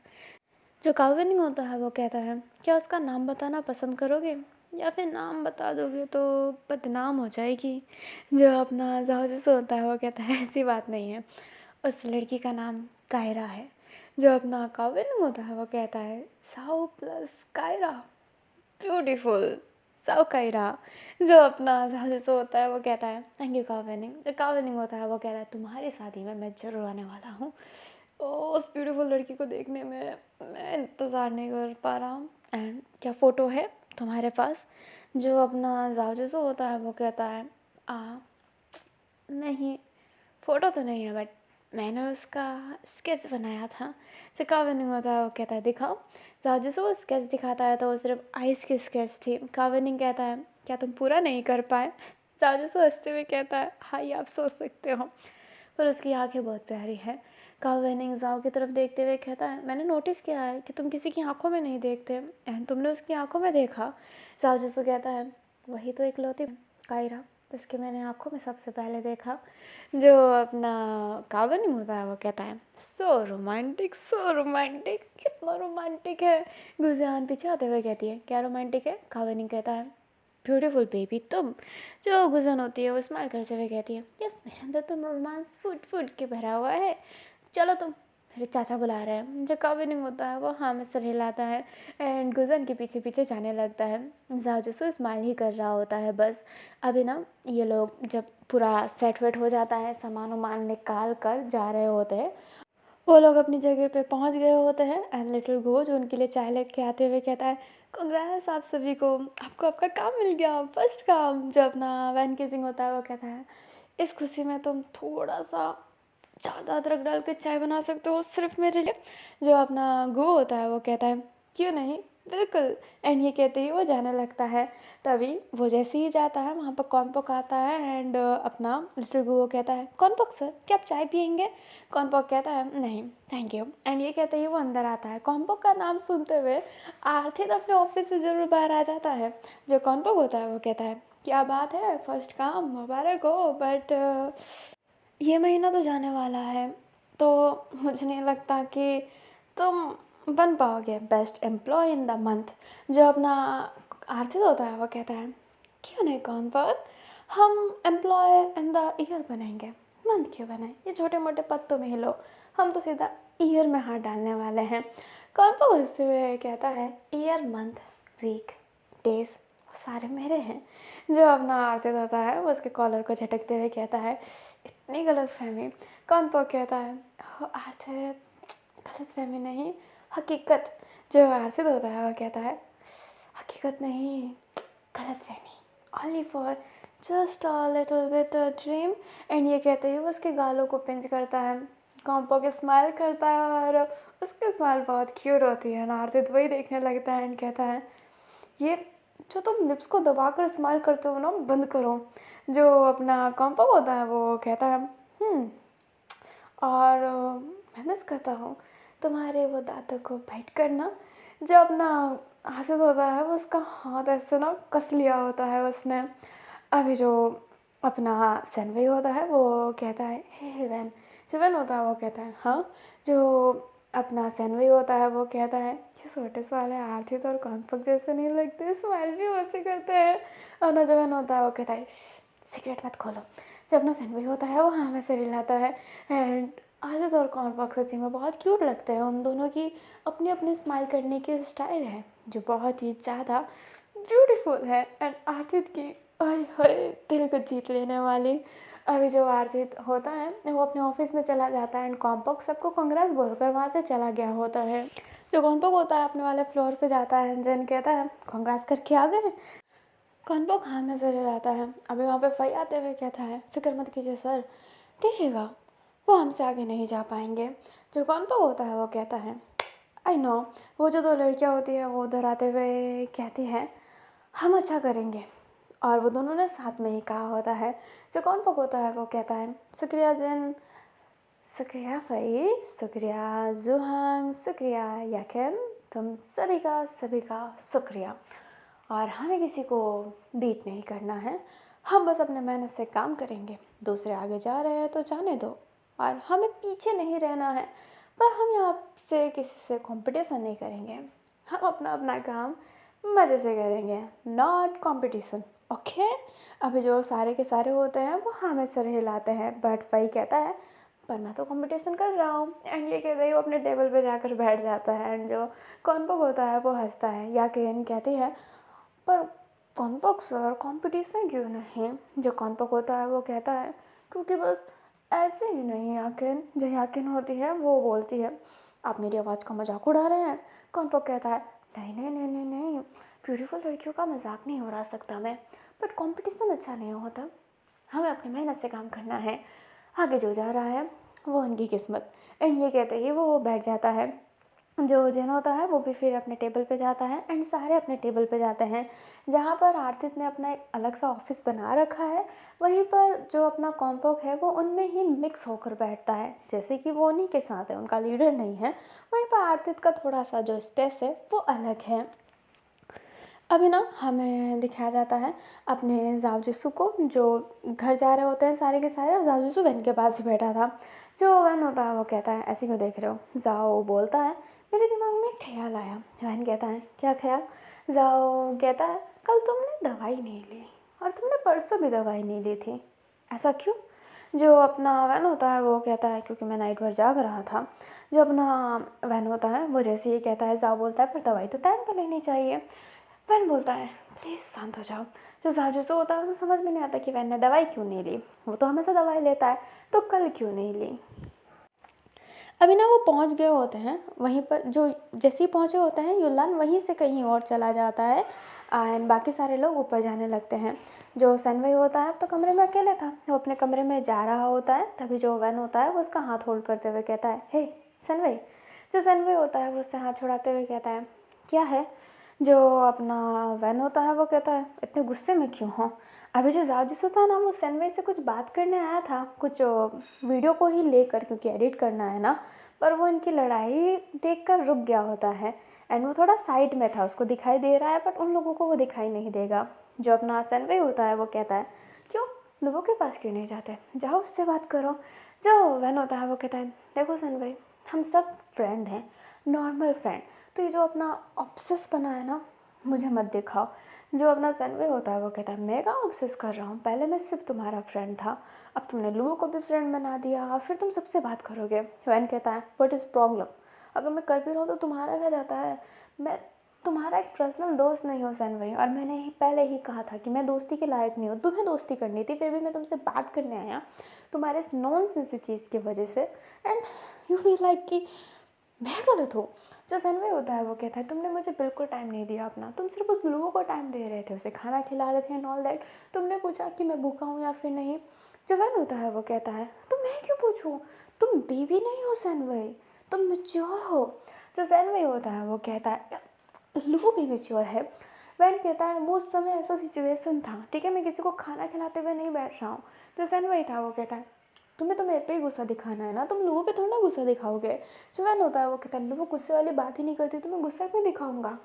जो काविनिंग होता है वो कहता है क्या उसका नाम बताना पसंद करोगे, या फिर नाम बता दोगे तो बदनाम हो जाएगी। जो अपना ज़ाजिसो होता है वो कहता है ऐसी बात नहीं है, उस लड़की का नाम कायरा है। जो अपना काविनिंग होता है वो कहता है साओ प्लस कायरा, ब्यूटीफुल, साओ कायरा। जो अपना ज़ाजिसो होता है वो कहता है थैंक यू काविनिंग। जो काविनिंग होता है वो कहता है तुम्हारी शादी में मैं जरूर आने वाला हूँ। उस ब्यूटीफुल लड़की को देखने में मैं इंतज़ार नहीं कर पा रहा हूँ। एंड क्या फ़ोटो है तुम्हारे पास। जो अपना ज़ाजिसो होता है वो कहता है आ नहीं, फ़ोटो तो नहीं है बट मैंने उसका स्केच बनाया था। जो काविनिंग होता है वो कहता है दिखाओ। ज़ाजिसो वो स्केच दिखाता है तो वो सिर्फ आइस की स्केच थी। काविनिंग कहता है क्या तुम पूरा नहीं कर पाए। ज़ाजिसो हंसते हुए कहता है हाँ ये आप सोच सकते हो, पर उसकी आंखें बहुत प्यारी है। काविनिंग जाओ की तरफ देखते हुए कहता है मैंने नोटिस किया है कि तुम किसी की आंखों में नहीं देखते एंड तुमने उसकी आंखों में देखा। ज़ाजिसो कहता है वही तो इकलौती कायरा जिसके मैंने आंखों में सबसे पहले देखा। जो अपना काविनिंग होता है वो कहता है सो रोमांटिक, सो रोमांटिक, कितना रोमांटिक है। गुजियान पीछे आते हुए कहती है क्या रोमांटिक है। काविनिंग कहता है ब्यूटीफुल बेबी तुम। जो गुजन होती है वो स्माइल करते हुए कहती है यस मेरे अंदर तुम रोमांस फूट फूट के भरा हुआ है, चलो तुम मेरे चाचा बुला रहे हैं। जो काविनिंग होता है वो हाँ में सर हिलाता है एंड गुजन के पीछे पीछे जाने लगता है। ज़ाजिसो स्माइल ही कर रहा होता है बस। अभी ना ये लोग जब पूरा सेट वेट हो जाता है, सामान वामान निकाल कर जा रहे होते हैं, वो लोग अपनी जगह पे पहुंच गए होते हैं एंड लिटिल गो जो उनके लिए चाय लेके आते हुए कहता है कांग्रेस आप सभी को, आपको आपका काम मिल गया, फर्स्ट काम। जो अपना वैन किसिंग होता है वो कहता है इस खुशी में तुम थोड़ा सा ज़्यादा अदरक डाल के चाय बना सकते हो सिर्फ मेरे लिए। जो अपना गो होता है वो कहता है क्यों नहीं, बिल्कुल। एंड ये कहते ही वो जाने लगता है। तभी वो जैसे ही जाता है वहाँ पर कॉर्नपॉक आता है एंड अपना लिटिल गो कहता है कॉर्नपॉक सर क्या आप चाय पियेंगे। कॉर्नपॉक कहता है नहीं थैंक यू। एंड ये कहते ही वो अंदर आता है। कॉर्नपॉक का नाम सुनते हुए आर्थिक अपने ऑफिस से ज़रूर बाहर आ जाता है। जो कॉर्नपॉक होता है वो कहता है क्या बात है, फर्स्ट काम मुबारक हो, बट ये महीना तो जाने वाला है तो मुझे नहीं लगता कि तुम बन पाओगे best employ in the month. जो अपना आर्थिक होता है वो कहता है क्यों नहीं कौन पर, हम एम्प्लॉय इन द ईयर बनेंगे, मंथ क्यों बने, ये छोटे मोटे पद तो में ही लो, हम तो सीधा ईयर में हाथ डालने वाले हैं। कौन पर हंसते हुए कहता है ईयर मंथ वीक डेज वो सारे मेरे हैं। जो अपना आरती होता है वो उसके कॉलर को झटकते हुए कहता है इतनी गलत फहमी। कौन पो कहता है आरती गलत फहमी नहीं हकीकत। जो आरती होता है वो कहता है हकीकत नहीं गलत फहमी, only for just a little bit dream. And ये कहते ही वो उसके गालों को पिंच करता है। कॉम्पो के स्माइल करता है और उसकी स्माइल बहुत क्यूट होती है। नार्थित वही देखने लगता है एंड कहता है ये जो तुम लिप्स को दबाकर स्माइल करते हो ना बंद करो। जो अपना कॉम्पो होता है वो कहता है और मैं मिस करता हूँ तुम्हारे वो दांतों को बाइट करना। जो अपना हासिल होता है वो उसका हाथ ऐसे ना कस लिया होता है उसने। अभी जो अपना सैनवे होता है वो कहता है हे वैन। जो वैन होता है वो कहता है हाँ। जो अपना सैनवे होता है वो कहता है ये सोटिस वाले आर्थिक और कॉन्फक जैसे नहीं लगते, स्माइल भी वैसे करते हैं। और ना जो वैन होता है वो कहता है सीक्रेट मत खोलो। जब अपना सैनवे होता है वो हाँ वैसे रिलाता है एंड आर्थिक और कॉन्फक सच्ची में बहुत क्यूट लगते हैं। उन दोनों की अपनी अपनी स्माइल करने की स्टाइल है जो बहुत ही ज़्यादा ब्यूटीफुल है एंड आर्थिक की आय हाय दिल को जीत लेने वाली। अभी जो आर्थिक होता है वो अपने ऑफिस में चला जाता है एंड कॉम्पॉक सबको कांग्रेस बोलकर वहाँ से चला गया होता है। जो कॉम्पॉक होता है अपने वाले फ्लोर पे जाता है जन कहता है कांग्रेस करके आ गए। कॉम्पॉक हाँ में जरूर आता है। अभी वहाँ पे फई आते हुए कहता है फिक्र मत कीजिए सर, देखिएगा वो हमसे आगे नहीं जा पाएंगे। जो कॉम्पॉक होता है वो कहता है आई नो, वो जो 2 लड़कियाँ होती हैं वो उधर आते हुए कहती हैं, हम अच्छा करेंगे। और वो दोनों ने साथ में ही कहा होता है। जो कौन-पक होता है वो कहता है, शुक्रिया जिन, शुक्रिया फ़ई, शुक्रिया ज़ुहांग, शुक्रिया याकिन, तुम सभी का शुक्रिया। और हमें किसी को बीट नहीं करना है, हम बस अपने मेहनत से काम करेंगे। दूसरे आगे जा रहे हैं तो जाने दो, और हमें पीछे नहीं रहना है। पर हम यहाँ से किसी से कंपटीशन नहीं करेंगे, हम अपना अपना काम मज़े से करेंगे, नॉट कंपटीशन, ओके। अभी जो सारे के सारे होते हैं वो हाँ में सर हिलाते हैं, बट फ़ई कहता है, पर मैं तो कंपटीशन कर रहा हूँ। एंड ये कहते ही वो अपने टेबल पे जाकर बैठ जाता है। एंड जो कॉन्पक होता है वो हंसता है। या केन कहती है, पर कॉन्पक सर कंपटीशन क्यों नहीं? जो कॉन्पक होता है वो कहता है, क्योंकि बस ऐसे ही नहीं याकिन। जो याकिन होती है वो बोलती है, आप मेरी आवाज़ का मजाक उड़ा रहे हैं। कॉन्पक कहता है, नहीं नहीं नहीं नहीं नहीं, ब्यूटीफुल लड़कियों का मजाक नहीं उड़ा सकता मैं, बट कंपटीशन अच्छा नहीं होता। हमें अपनी मेहनत से काम करना है, आगे जो जा रहा है वो उनकी किस्मत। एंड ये कहते ही वो बैठ जाता है। जो जिन होता है वो भी फिर अपने टेबल पे जाता है। एंड सारे अपने टेबल पे जाते हैं। जहाँ पर आरतित ने अपना एक अलग सा ऑफिस बना रखा है, वहीं पर जो अपना कॉम्पोक है वो उनमें ही मिक्स होकर बैठता है, जैसे कि वो उन्हीं के साथ है, उनका लीडर नहीं है। वहीं पर आरतित का थोड़ा सा जो स्पेस है वो अलग है। अभी ना हमें दिखाया जाता है अपने जाओ जिसू को, जो घर जा रहे होते हैं सारे के सारे, और जाओ जिसू वैन के पास ही बैठा था। जो वैन होता है वो कहता है, ऐसे क्यों देख रहे हो? जाओ बोलता है, मेरे दिमाग में एक ख्याल आया। वैन कहता है, क्या ख्याल? जाओ कहता है, कल तुमने दवाई नहीं ली, और तुमने परसों भी दवाई नहीं ली थी, ऐसा क्यों? जो अपना वैन होता है वो कहता है, क्योंकि मैं नाइट भर जाग रहा था। जो अपना वैन होता है वो जैसे ही कहता है, जाओ बोलता है, पर दवाई तो टाइम पर लेनी चाहिए। वैन बोलता है, प्लीज़ शांत हो जाओ। जो साजिश होता है उसे समझ में नहीं आता कि वैन ने दवाई क्यों नहीं ली, वो तो हमेशा दवाई लेता है, तो कल क्यों नहीं ली। अभी ना वो पहुंच गए होते हैं वहीं पर। जो जैसे ही पहुंचे होते हैं, युलान वहीं से कहीं और चला जाता है। एंड बाकी सारे लोग ऊपर जाने लगते हैं। जो सनवई होता है तो कमरे में अकेले था, वो अपने कमरे में जा रहा होता है। तभी जो वैन होता है वो उसका हाथ होल्ड करते हुए कहता है, हे सनवई। जो सनवई होता है वो उससे हाथ छुड़ाते हुए कहता है, क्या है? जो अपना वैन होता है वो कहता है, इतने गुस्से में क्यों हो? अभी जो जाजिस था ना, वो सनवे से कुछ बात करने आया था, कुछ वीडियो को ही लेकर, क्योंकि एडिट करना है ना। पर वो इनकी लड़ाई देखकर रुक गया होता है। एंड वो थोड़ा साइड में था, उसको दिखाई दे रहा है, बट उन लोगों को वो दिखाई नहीं देगा। जो अपना सनवे होता है वो कहता है, क्यों लोगों के पास क्यों नहीं जाते, जाओ उससे बात करो। जो वैन होता है वो कहता है, देखो सनवे, हम सब फ्रेंड हैं, नॉर्मल फ्रेंड। तो ये जो अपना ऑब्सेस बना है ना, मुझे मत दिखाओ। जो अपना सनवे होता है वो कहता है, मैं कहाँ ऑब्सेस कर रहा हूँ, पहले मैं सिर्फ तुम्हारा फ्रेंड था, अब तुमने लुओ को भी फ्रेंड बना दिया, और फिर तुम सबसे बात करोगे। वैन कहता है, व्हाट इज़ प्रॉब्लम? अगर मैं कर भी रहा हूँ तो तुम्हारा क्या जाता है? मैं तुम्हारा एक पर्सनल दोस्त नहीं हूँ सनवे, और मैंने ही पहले ही कहा था कि मैं दोस्ती के लायक नहीं हूँ। तुम्हें दोस्ती करनी थी, फिर भी मैं तुमसे बात करने आया तुम्हारे इस नॉन सेंस चीज़ की वजह से। एंड यू फील लाइक कि मैं गलत हूँ। जो सनवे होता है वो कहता है, तुमने मुझे बिल्कुल टाइम नहीं दिया अपना, तुम सिर्फ उस लोगों को टाइम दे रहे थे, उसे खाना खिला रहे थे एंड ऑल दैट। तुमने पूछा कि मैं भूखा हूँ या फिर नहीं। जो वैन होता है वो कहता है, तो मैं क्यों पूछूँ, तुम बेबी नहीं हो सनवे, तुम मैच्योर हो। जो सनवे होता है वो कहता है, लू भी मैच्योर है। वैन कहता है, वो उस समय ऐसा सिचुएशन था, ठीक है, मैं किसी को खाना खिलाते हुए नहीं बैठ रहा हूँ। जो सनवे था वो कहता है, तुम्हें तो मेरे पे ही गुस्सा दिखाना है ना, तुम लोगों पे थोड़ा ना गुस्सा दिखाओगे। जो वैन होता है वो कहता है, लोग गुस्से वाली बात ही नहीं करती, तो मैं गुस्सा क्यों दिखाऊंगा?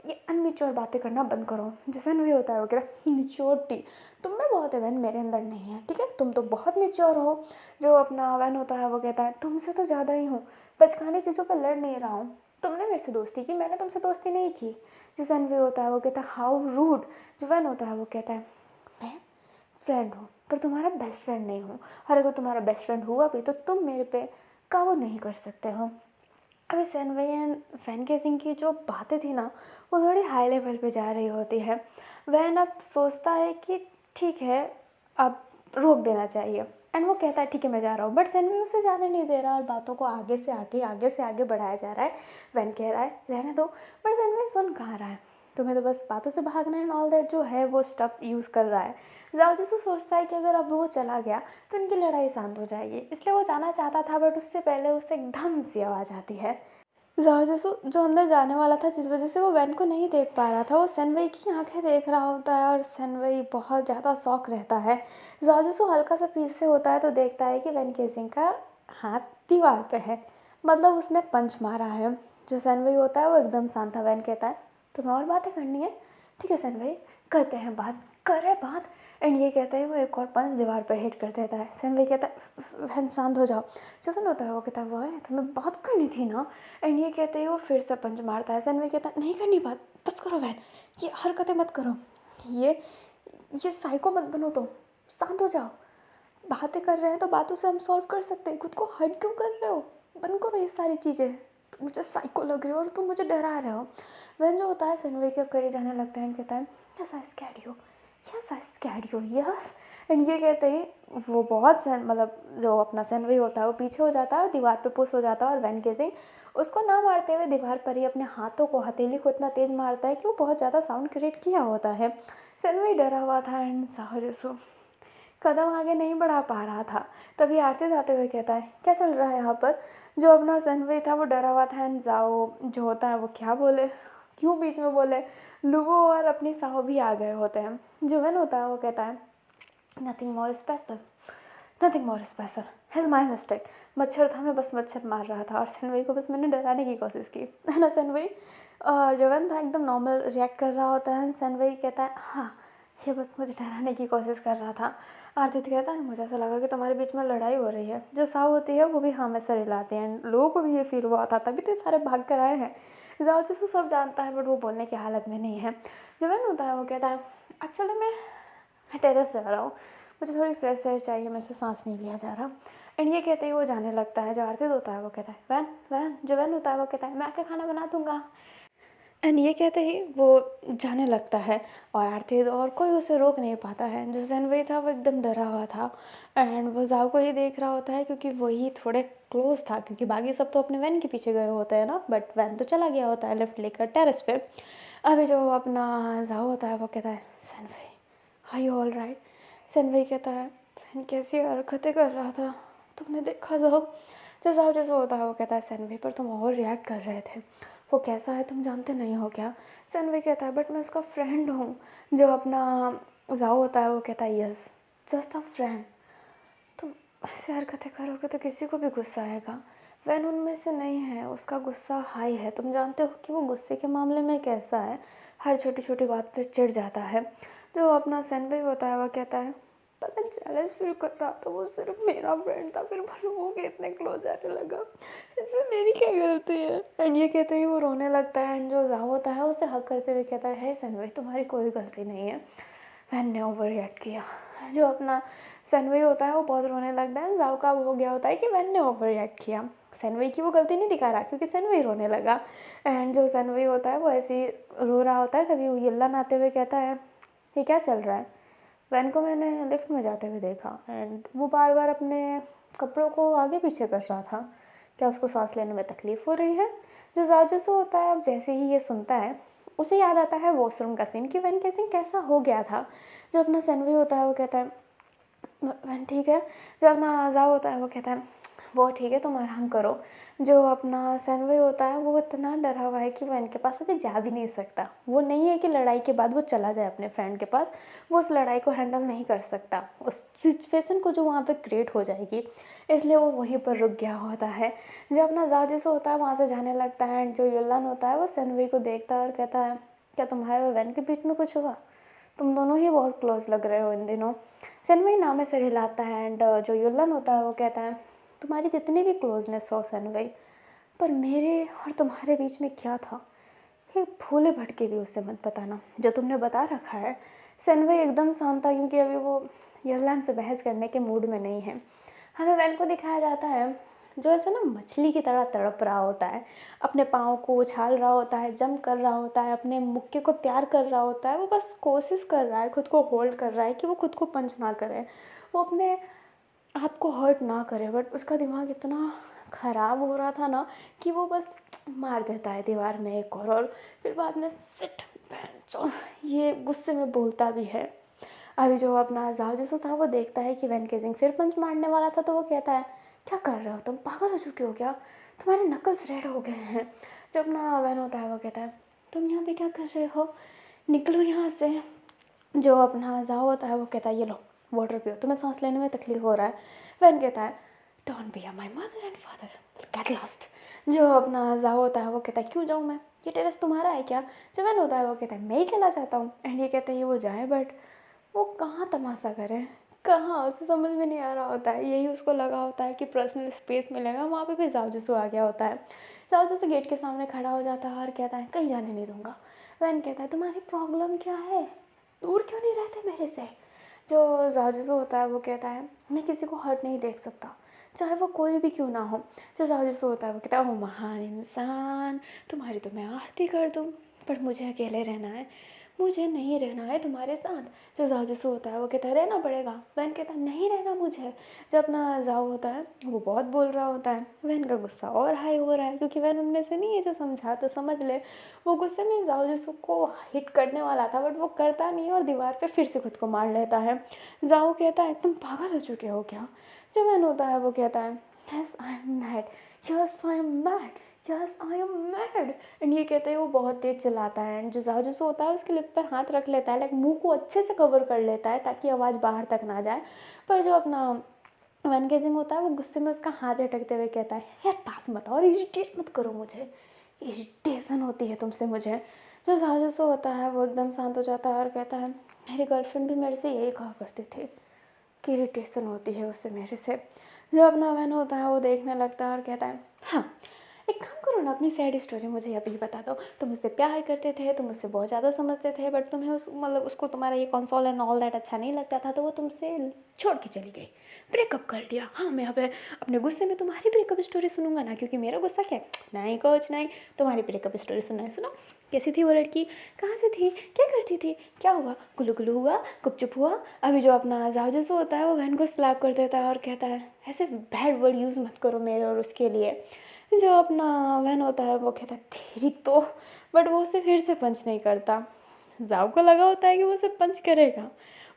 ये अनमेच्योर बातें करना बंद करो। जैसे भी होता है वो कहता है, मेच्योरिटी तुम में बहुत है वैन, मेरे अंदर नहीं है, ठीक है, तुम तो बहुत मेच्योर हो। जो अपना वैन होता है वो कहता है, तुमसे तो ज़्यादा ही हूँ, बचकाने चीज़ों पर लड़ नहीं रहा हूँ। तुमने मेरे से दोस्ती की, मैंने तुमसे दोस्ती नहीं की। जो सनवे होता है वो कहता है, हाउ रूड। जो वैन होता है वो कहता है, मैं फ्रेंड हूँ पर तुम्हारा बेस्ट फ्रेंड नहीं हूँ, और अगर तुम्हारा बेस्ट फ्रेंड हुआ भी तो तुम मेरे पे काबू नहीं कर सकते हो। अभी सनवे एंड फैन केसिंग की जो बातें थी ना, वो थोड़ी हाई लेवल पे जा रही होती है। वैन अब सोचता है कि ठीक है, अब रोक देना चाहिए। एंड वो कहता है, ठीक है मैं जा रहा हूँ, बट सनवे उसे जाने नहीं दे रहा, और बातों को आगे से आगे बढ़ाया जा रहा है। वैन कह रहा है रहने दो, बट सनवे सुन कहाँ रहा है, तुम्हें तो बस बातों से भागना है एंड ऑल दैट। जो है वो स्टफ यूज़ कर रहा है। जाओ जिससे सोचता है कि अगर अब वो चला गया तो इनकी लड़ाई शांत हो जाएगी, इसलिए वो जाना चाहता था, बट उससे पहले उससे एकदम सी आवाज़ आती है, ज़ाओ जो अंदर जाने वाला था, जिस वज़ह से वो वैन को नहीं देख पा रहा था, वो सेनवई की आँखें देख रहा होता है और सेनवई बहुत ज़्यादा शॉक रहता है। ज़ाओ हल्का-सा पीछे होता है तो देखता है कि वैन केसिंग का हाथ दीवार पे है, मतलब उसने पंच मारा है। जो सेनवई होता है वो एकदम शांत था। वैन कहता है, तुम्हें और बातें करनी है? ठीक है सेनवई, करते हैं बात, करे बात। एंड ये कहते हैं वो एक और पंच दीवार पर हिट कर देता है। सेनवई कहता है, वैन शांत हो जाओ। जो वैन होता है वो कहता है, वो है तुम्हें बात करनी थी ना। एंड ये कहते ही वो फिर से पंच मारता है। सेनवई कहता है, नहीं करनी बात, बस करो वैन, ये हरकतें मत करो, ये साइको मत बनो, तुम शांत हो जाओ। बातें कर रहे हैं तो बातों से हम सॉल्व कर सकते हैं, खुद को हर्ट क्यों कर रहे हो? बंद करो ये सारी चीज़ें, तुम मुझे साइको लग रही हो और तुम मुझे डरा रहे हो। वैन जो होता है सेनवई के करीब जाने लगता है एंड कहता है, yes I scared you, yes I scared you, yes. And ये कहते ही वो बहुत मतलब जो अपना सेनवई होता है वो पीछे हो जाता है और दीवार पे पुश हो जाता है और वैन केसिंग उसको ना मारते हुए दीवार पर ही अपने हाथों को, हथेली को इतना तेज़ मारता है कि वो बहुत ज़्यादा साउंड क्रिएट किया होता है। सेनवई डरा हुआ था एंड साहजसो कदम आगे नहीं बढ़ा पा रहा था। तभी आरती जाते हुए कहता है, क्या चल रहा है यहाँ पर? जो अपना सेनवई था वो डरा हुआ था एंड जाओ जो होता है वो क्या बोले, क्यों बीच में बोले। लुबो और अपनी साहो भी आ गए होते हैं। जो वैन होता है वो कहता है, nothing more special, nothing more special, has my mistake. मच्छर था, मैं बस मच्छर मार रहा था और सेनवई को बस मैंने डराने की कोशिश की, है ना सेनवई। और जवन था एकदम नॉर्मल रिएक्ट कर रहा होता है। सेनवई कहता है, हाँ ये बस मुझे डराने की कोशिश कर रहा था। आरती कहता है, मुझे ऐसा लगा कि तुम्हारे बीच में लड़ाई हो रही है। जो साव होती है वो भी हाँ में सर हिलाती है। लोगों को भी ये फील हुआ था, तभी तो सारे भाग कर आए हैं। जाओ जिसको सब जानता है बट वो बोलने की हालत में नहीं है। जवन होता है वो कहता है, एक्चुअली मैं टेरेस जा रहा हूँ, मुझे थोड़ी फ्रेश एयर चाहिए, मेरे से सांस नहीं लिया जा रहा। एंड ये कहते ही वो जाने लगता है। जो आरती होता है वो कहता है, वैन वैन। जो वैन होता है वो कहता है, मैं आके खाना बना दूंगा। एंड ये कहते ही वो जाने लगता है और आरती और कोई उसे रोक नहीं पाता है। जो सेनवई था वो एकदम डरा हुआ था एंड वो जाओ को ही देख रहा होता है क्योंकि वही थोड़े क्लोज था, क्योंकि बाकी सब तो अपने वैन के पीछे गए होते हैं ना, बट वैन तो चला गया होता है लिफ्ट लेकर टेरेस पे। अभी जो अपना जाओ होता है वो कहता है, सेनवई आर यू ऑल राइट? सेनवई कहता है, वैन कैसी हरकतें कर रहा था, तुमने देखा जाओ? जैसा होता है वो कहता है, सेनवई पर तुम और रिएक्ट कर रहे थे, वो कैसा है तुम जानते नहीं हो क्या? सेनवई कहता है, बट मैं उसका फ्रेंड हूँ। जो अपना जाओ होता है वो कहता है, यस जस्ट अ फ्रेंड। तुम ऐसे हरकतें करोगे तो किसी को भी गुस्सा आएगा। वैन उनमें से नहीं है, उसका गुस्सा हाई है। तुम जानते हो कि वो गुस्से के मामले में कैसा है, हर छोटी छोटी बात पर चिढ़ जाता है। जो अपना सेनवई होता है वो कहता है, पर मैं जेलस फील कर रहा था, वो सिर्फ मेरा फ्रेंड था, फिर वो लोगों के इतने क्लोज आने लगा, इसमें मेरी क्या गलती है? एंड ये कहते ही वो रोने लगता है एंड जो जाओ होता है उसे हक करते हुए कहता है सेनवई तुम्हारी कोई गलती नहीं है, वैन ने ओवर रिएक्ट किया। जो अपना सेनवई होता है वो बहुत रोने लगता है। जाओ का हो गया होता है कि वैन ने ओवर रिएक्ट किया। सेनवई की वो गलती नहीं दिखा रहा क्योंकि सेनवई रोने लगा। एंड जो सेनवई होता है वो ऐसे ही रो रहा होता है। तभी वो यल्ला आते हुए कहता है, ये क्या चल रहा है? वैन को मैंने लिफ्ट में जाते हुए देखा एंड वो बार बार अपने कपड़ों को आगे पीछे कर रहा था, क्या उसको सांस लेने में तकलीफ़ हो रही है? जो जाजूसू होता है अब जैसे ही ये सुनता है उसे याद आता है वॉशरूम का सीन कि वैन कैसिंग कैसा हो गया था। जो अपना सेनवी होता है वो कहता है, वैन ठीक है। जो अपना जाओ होता है वो कहता है, वो ठीक है तुम आराम करो। जो अपना सेनवई होता है वो इतना डरा हुआ है कि वो इनके पास अभी जा भी नहीं सकता। वो नहीं है कि लड़ाई के बाद वो चला जाए अपने फ्रेंड के पास, वो उस लड़ाई को हैंडल नहीं कर सकता, उस सिचुएशन को जो वहाँ पे क्रिएट हो जाएगी, इसलिए वो वहीं पर रुक गया होता है। जो अपना जाओ जैसे होता है वहाँ से जाने लगता है एंड जो युल्लान होता है वो सेनवई को देखता है और कहता है, क्या तुम्हारे और वैन के बीच में कुछ हुआ? तुम दोनों ही बहुत क्लोज लग रहे हो इन दिनों। सेनवई नामे से हिलाता है एंड जो युल्लान होता है वो कहता है, तुम्हारी जितनी भी क्लोजनेस हो सेनवई, पर मेरे और तुम्हारे बीच में क्या था ये भूले भटके भी उससे मत बताना, जो तुमने बता रखा है। सेनवई एकदम शांत था क्योंकि अभी वो यरलान से बहस करने के मूड में नहीं है। हमें वैन को दिखाया जाता है जो ऐसे ना मछली की तरह तड़प रहा होता है, अपने पाँव को उछाल रहा होता है, जंप कर रहा होता है, अपने मुक्के को तैयार कर रहा होता है। वो बस कोशिश कर रहा है, खुद को होल्ड कर रहा है कि वो खुद को पंच ना करे, वो अपने आपको हर्ट ना करे। बट उसका दिमाग इतना ख़राब हो रहा था ना कि वो बस मार देता है दीवार में एक और फिर बाद में सिट बेंचो ये गुस्से में बोलता भी है। अभी जो अपना जाओ था वो देखता है कि वैन केजिंग फिर पंच मारने वाला था तो वो कहता है, क्या कर रहे हो तुम, पागल हो चुके हो क्या? तुम्हारे नकल्स रेड हो गए हैं। जब ना वैन होता है वो कहता है तुम यहाँ पे क्या कर रहे हो, निकलो यहाँ से। जो अपना जाओ होता है वो कहता है ये लो वाटर पियो, तुम्हें सांस लेने में तकलीफ हो रहा है। वैन कहता है don't be my mother and father get lost. जो अपना जाओ होता है वो कहता है क्यों जाऊँ मैं, ये टेरेस तुम्हारा है क्या। जो वैन होता है वो कहता है मैं ही चला जाता हूँ। एंड ये कहते हैं वो जाए, बट वो कहाँ तमाशा करे, कहाँ, उसे समझ में नहीं आ रहा होता है। यही उसको लगा होता है कि पर्सनल स्पेस मिलेगा, वहाँ पे भी जाओ जसू आ गया होता है। जाओ जसू गेट के सामने खड़ा हो जाता है और कहता है कहीं जाने नहीं दूंगा। वैन कहता है तुम्हारी प्रॉब्लम क्या है, दूर क्यों नहीं रहते मेरे से। जो जाओ होता है वो कहता है मैं किसी को हर्ट नहीं देख सकता, चाहे वो कोई भी क्यों ना हो। जो जाओ होता है वो कहता है ओ महान इंसान, तुम्हारी तो मैं आरती कर दूँ, पर मुझे अकेले रहना है, मुझे नहीं रहना है तुम्हारे साथ। जो जाओ होता है वो कहता है रहना पड़ेगा। वैन कहता है नहीं रहना मुझे। जब अपना जाओ होता है वो बहुत बोल रहा होता है, वैन का गुस्सा और हाई हो रहा है क्योंकि वैन उनमें से नहीं है जो समझा तो समझ ले। वो गुस्से में जाओ को हिट करने वाला था, बट वो करता नहीं है और दीवार पे फिर से खुद को मार लेता है। जाओ कहता है तुम पागल हो चुके हो क्या। जो वैन होता है वो कहता है yes I am mad, yes I am mad, yes I am mad. And ये कहते हैं वो बहुत तेज चिल्लाता है। एंड जो जाओ होता है उसके लिप पर हाथ रख लेता है, लाइक मुंह को अच्छे से कवर कर लेता है ताकि आवाज़ बाहर तक ना जाए। पर जो अपना वैन गेजिंग होता है वो गुस्से में उसका हाथ झटकते हुए कहता है यार पास मत आओ और इरिटेट मत करो मुझे, इरिटेशन होती है तुमसे मुझे। जो जाओ होता है वो एकदम शांत हो जाता है और कहता है मेरी गर्लफ्रेंड भी मेरे से यही कहा करती थी कि इरिटेशन होती है उससे मेरे से। जो अपना वैन होता है वो देखने लगता है और कहता है हाँ एक काम करो ना, अपनी सैड स्टोरी मुझे अभी बता दो। तुम मुझसे प्यार करते थे, तुम मुझसे बहुत ज़्यादा समझते थे, बट तुम्हें उस मतलब उसको तुम्हारा ये कंसोल एंड ऑल दैट अच्छा नहीं लगता था, तो वो तुमसे छोड़ के चली गई, ब्रेकअप कर लिया। हाँ मैं अब अपने गुस्से में तुम्हारी ब्रेकअप स्टोरी सुनूंगा ना, क्योंकि मेरा गुस्सा क्या नहीं कोच नहीं, तुम्हारी ब्रेकअप स्टोरी सुना है। सुनो कैसी थी वो लड़की, कहाँ से थी, क्या करती थी, क्या हुआ, गुलू गुलू हुआ, गुपचुप हुआ। अभी जो अपना जाओ होता है वो बहन को स्लैप कर देता है और कहता है ऐसे बैड वर्ड यूज़ मत करो मेरे और उसके लिए। जो अपना वैन होता है वो कहता है तेरी तो, बट वो उसे फिर से पंच नहीं करता। जाओ को लगा होता है कि वो उसे पंच करेगा,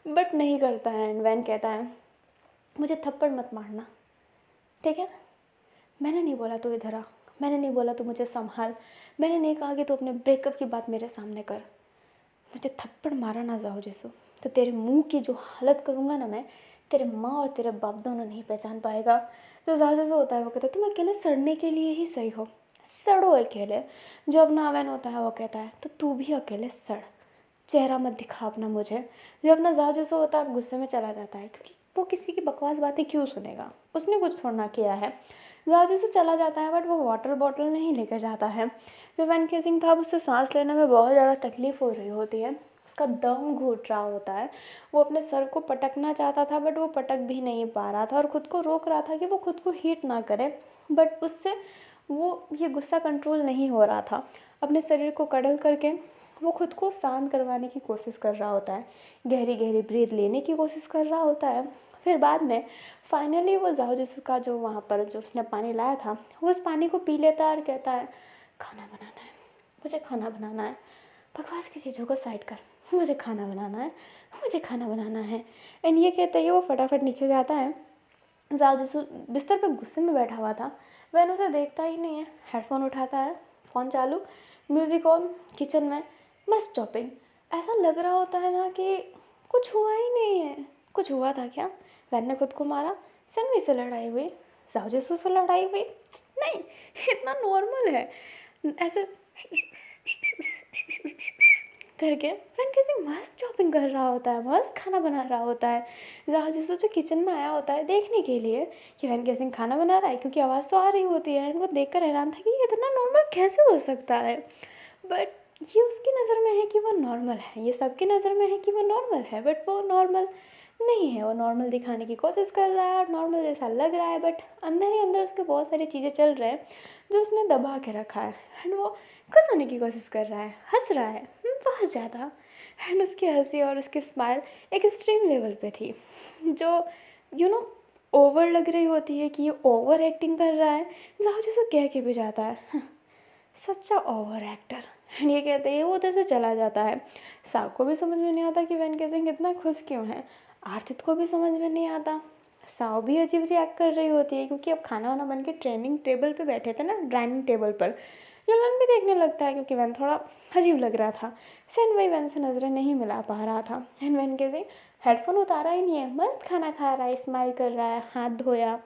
बट नहीं करता है। एंड वैन कहता है मुझे थप्पड़ मत मारना, ठीक है, मैंने नहीं बोला तू इधर आ, मैंने नहीं बोला तू मुझे संभाल, मैंने नहीं कहा कि तू अपने ब्रेकअप की बात मेरे सामने कर। मुझे थप्पड़ मारा ना जाओ जैसो तो तेरे मुंह की जो हालत करूँगा ना मैं, तेरे माँ और तेरे बाप दोनों नहीं पहचान पाएगा। जो जाओ जैसे होता है वो कहता है तुम अकेले सड़ने के लिए ही सही हो, सड़ो अकेले। जो अपना वैन होता है वो कहता है तो तू भी अकेले सड़, चेहरा मत दिखा अपना मुझे। जो अपना जाओ जैसे होता है गुस्से में चला जाता है क्योंकि वो किसी की बकवास बातें क्यों सुनेगा, उसने कुछ छोड़ना किया है। जाओ जैसे चला जाता है बट वो वाटर बॉटल नहीं लेकर जाता है। जो वैन केसिंग था उससे सांस लेने में बहुत ज़्यादा तकलीफ़ हो रही होती है, उसका दम घुट रहा होता है। वो अपने सर को पटकना चाहता था बट वो पटक भी नहीं पा रहा था और ख़ुद को रोक रहा था कि वो खुद को हीट ना करे, बट उससे वो ये गुस्सा कंट्रोल नहीं हो रहा था। अपने शरीर को कडल करके वो खुद को शांत करवाने की कोशिश कर रहा होता है, गहरी गहरी ब्रीथ लेने की कोशिश कर रहा होता है। फिर बाद में फाइनली वो जाओ जिसु का जो वहाँ पर जो उसने पानी लाया था वो उस पानी को पी लेता है और कहता है खाना बनाना है, मुझे खाना बनाना है, बकवास की चीज़ों को साइड कर, मुझे खाना बनाना है, मुझे खाना बनाना है। एंड ये कहते ही वो फटाफट नीचे जाता है। जाओ जिसु बिस्तर पर गुस्से में बैठा हुआ था, वह उसे देखता ही नहीं है। हेडफोन उठाता है, फ़ोन चालू, म्यूज़िक ऑन, किचन में मस्त चॉपिंग। ऐसा लग रहा होता है ना कि कुछ हुआ ही नहीं है। कुछ हुआ था क्या, वैन ने खुद को मारा, सनवी से लड़ाई हुई, जाओ जिसु से लड़ाई हुई, नहीं इतना नॉर्मल है। ऐसे करके वैन कैसे मस्त शॉपिंग कर रहा होता है, मस्त खाना बना रहा होता है। जहाँ जिससे जो किचन में आया होता है देखने के लिए कि वैन कैसे खाना बना रहा है, क्योंकि आवाज़ तो आ रही होती है। एंड वो देखकर हैरान था कि ये इतना नॉर्मल कैसे हो सकता है, बट ये उसकी नज़र में है कि वो नॉर्मल है, ये सबकी नज़र में है कि वो नॉर्मल है, बट वो नॉर्मल नहीं है। वो नॉर्मल दिखाने की कोशिश कर रहा है और नॉर्मल जैसा लग रहा है, बट अंदर ही अंदर उसके बहुत सारी चीज़ें चल रहे हैं जो उसने दबा के रखा है। एंड वो खुश होने की कोशिश कर रहा है, हंस रहा है बहुत ज़्यादा। एंड उसकी हंसी और उसकी स्माइल एक एक्सट्रीम लेवल पे थी, जो ओवर लग रही होती है कि ये ओवर एक्टिंग कर रहा है। जाओ जिसे कह के भी जाता है सच्चा ओवर एक्टर। एंड ये कहते हैं वो उधर से चला जाता है। साहब को भी समझ में नहीं आता कि वैन केसिंग इतना खुश क्यों है, आरतित को भी समझ में नहीं आता। साव भी अजीब रिएक्ट कर रही होती है क्योंकि अब खाना वाना बन के ट्रेनिंग टेबल पे बैठे थे ना, डाइनिंग टेबल पर। यलन भी देखने लगता है क्योंकि वैन थोड़ा अजीब लग रहा था। सैन वही वैन से नज़रें नहीं मिला पा रहा था। एंड वैन के से हेडफोन उतारा ही नहीं है, मस्त खाना खा रहा है, स्माइल कर रहा है, हाथ धोया,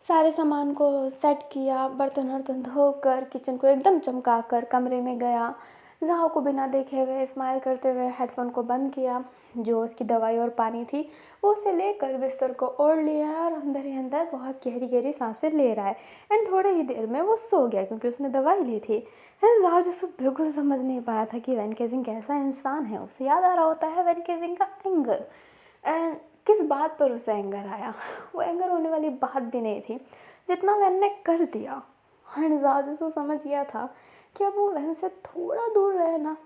सारे सामान को सेट किया, बर्तन वर्तन धोकर किचन को एकदम चमका कर कमरे में गया। जहाँ को बिना देखे हुए स्माइल करते हुए हेडफोन को बंद किया, जो उसकी दवाई और पानी थी वो उसे लेकर बिस्तर को ओढ़ लिया और अंदर ही अंदर बहुत गहरी गहरी सांसें ले रहा है। एंड थोड़े ही देर में वो सो गया क्योंकि उसने दवाई ली थी। एंड जहाँ जो बिल्कुल समझ नहीं पाया था कि वैन केजिंग कैसा इंसान है। उसे याद आ रहा होता है वैन केजिंग का एंगर। एंड किस बात पर उसे एंगर आया, वो एंगर होने वाली बात भी नहीं थी जितना वैन ने कर दिया। एंड जाजू समझ गया था कि अब वो वैन से थोड़ा दूर रहे ना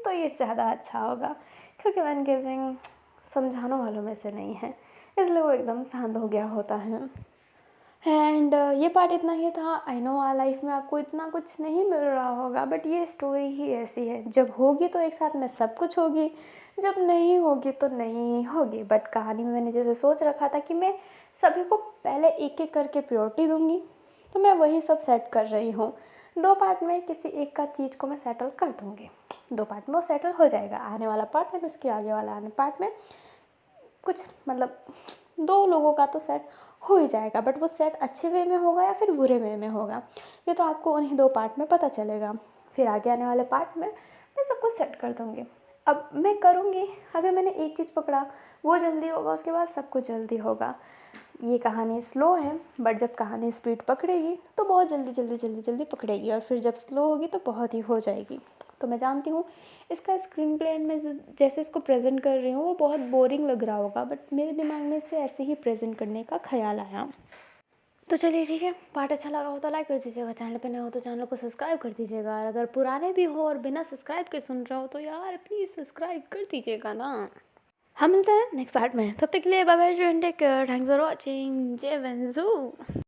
तो ये ज़्यादा अच्छा होगा, क्योंकि वैन गेजिंग समझाने वालों में से नहीं है, इसलिए वो एकदम शांत हो गया होता है। एंड ये पार्ट इतना ही था। आई नो लाइफ में आपको इतना कुछ नहीं मिल रहा होगा, बट ये स्टोरी ही ऐसी है, जब होगी तो एक साथ में सब कुछ होगी, जब नहीं होगी तो नहीं होगी। बट कहानी में मैंने जैसे सोच रखा था कि मैं सभी को पहले एक एक करके प्रायोरिटी दूंगी, तो मैं वही सब सेट कर रही हूँ। 2 पार्ट में किसी एक का चीज़ को मैं सेटल कर दूँगी, 2 पार्ट में वो सेटल हो जाएगा। आने वाला पार्ट में, उसके आगे वाला आने पार्ट में कुछ मतलब 2 लोगों का तो सेट हो ही जाएगा, बट वो सेट अच्छे वे में होगा या फिर बुरे वे में होगा, ये तो आपको उन्हीं 2 पार्ट में पता चलेगा। फिर आगे आने वाले पार्ट में मैं सब कुछ सेट कर दूँगी। अब मैं करूँगी, अगर मैंने एक चीज़ पकड़ा वो जल्दी होगा, उसके बाद सब कुछ जल्दी होगा। ये कहानी स्लो है, बट जब कहानी स्पीड पकड़ेगी तो बहुत जल्दी जल्दी जल्दी जल्दी पकड़ेगी, और फिर जब स्लो होगी तो बहुत ही हो जाएगी। तो मैं जानती हूँ इसका स्क्रीन प्ले में जैसे इसको प्रेजेंट कर रही हूँ वो बहुत बोरिंग लग रहा होगा, बट मेरे दिमाग में इसे ऐसे ही प्रेजेंट करने का ख्याल आया। तो चलिए ठीक है, पार्ट अच्छा लगा हो तो लाइक कर दीजिएगा, चैनल पे नए हो तो चैनल को सब्सक्राइब कर दीजिएगा, और अगर पुराने भी हो और बिना सब्सक्राइब के सुन रहे हो तो यार प्लीज़ सब्सक्राइब कर दीजिएगा ना। हम मिलते हैं नेक्स्ट पार्ट में, तब तक के लिए bye bye, take care, thanks for watching, जय वेंजू।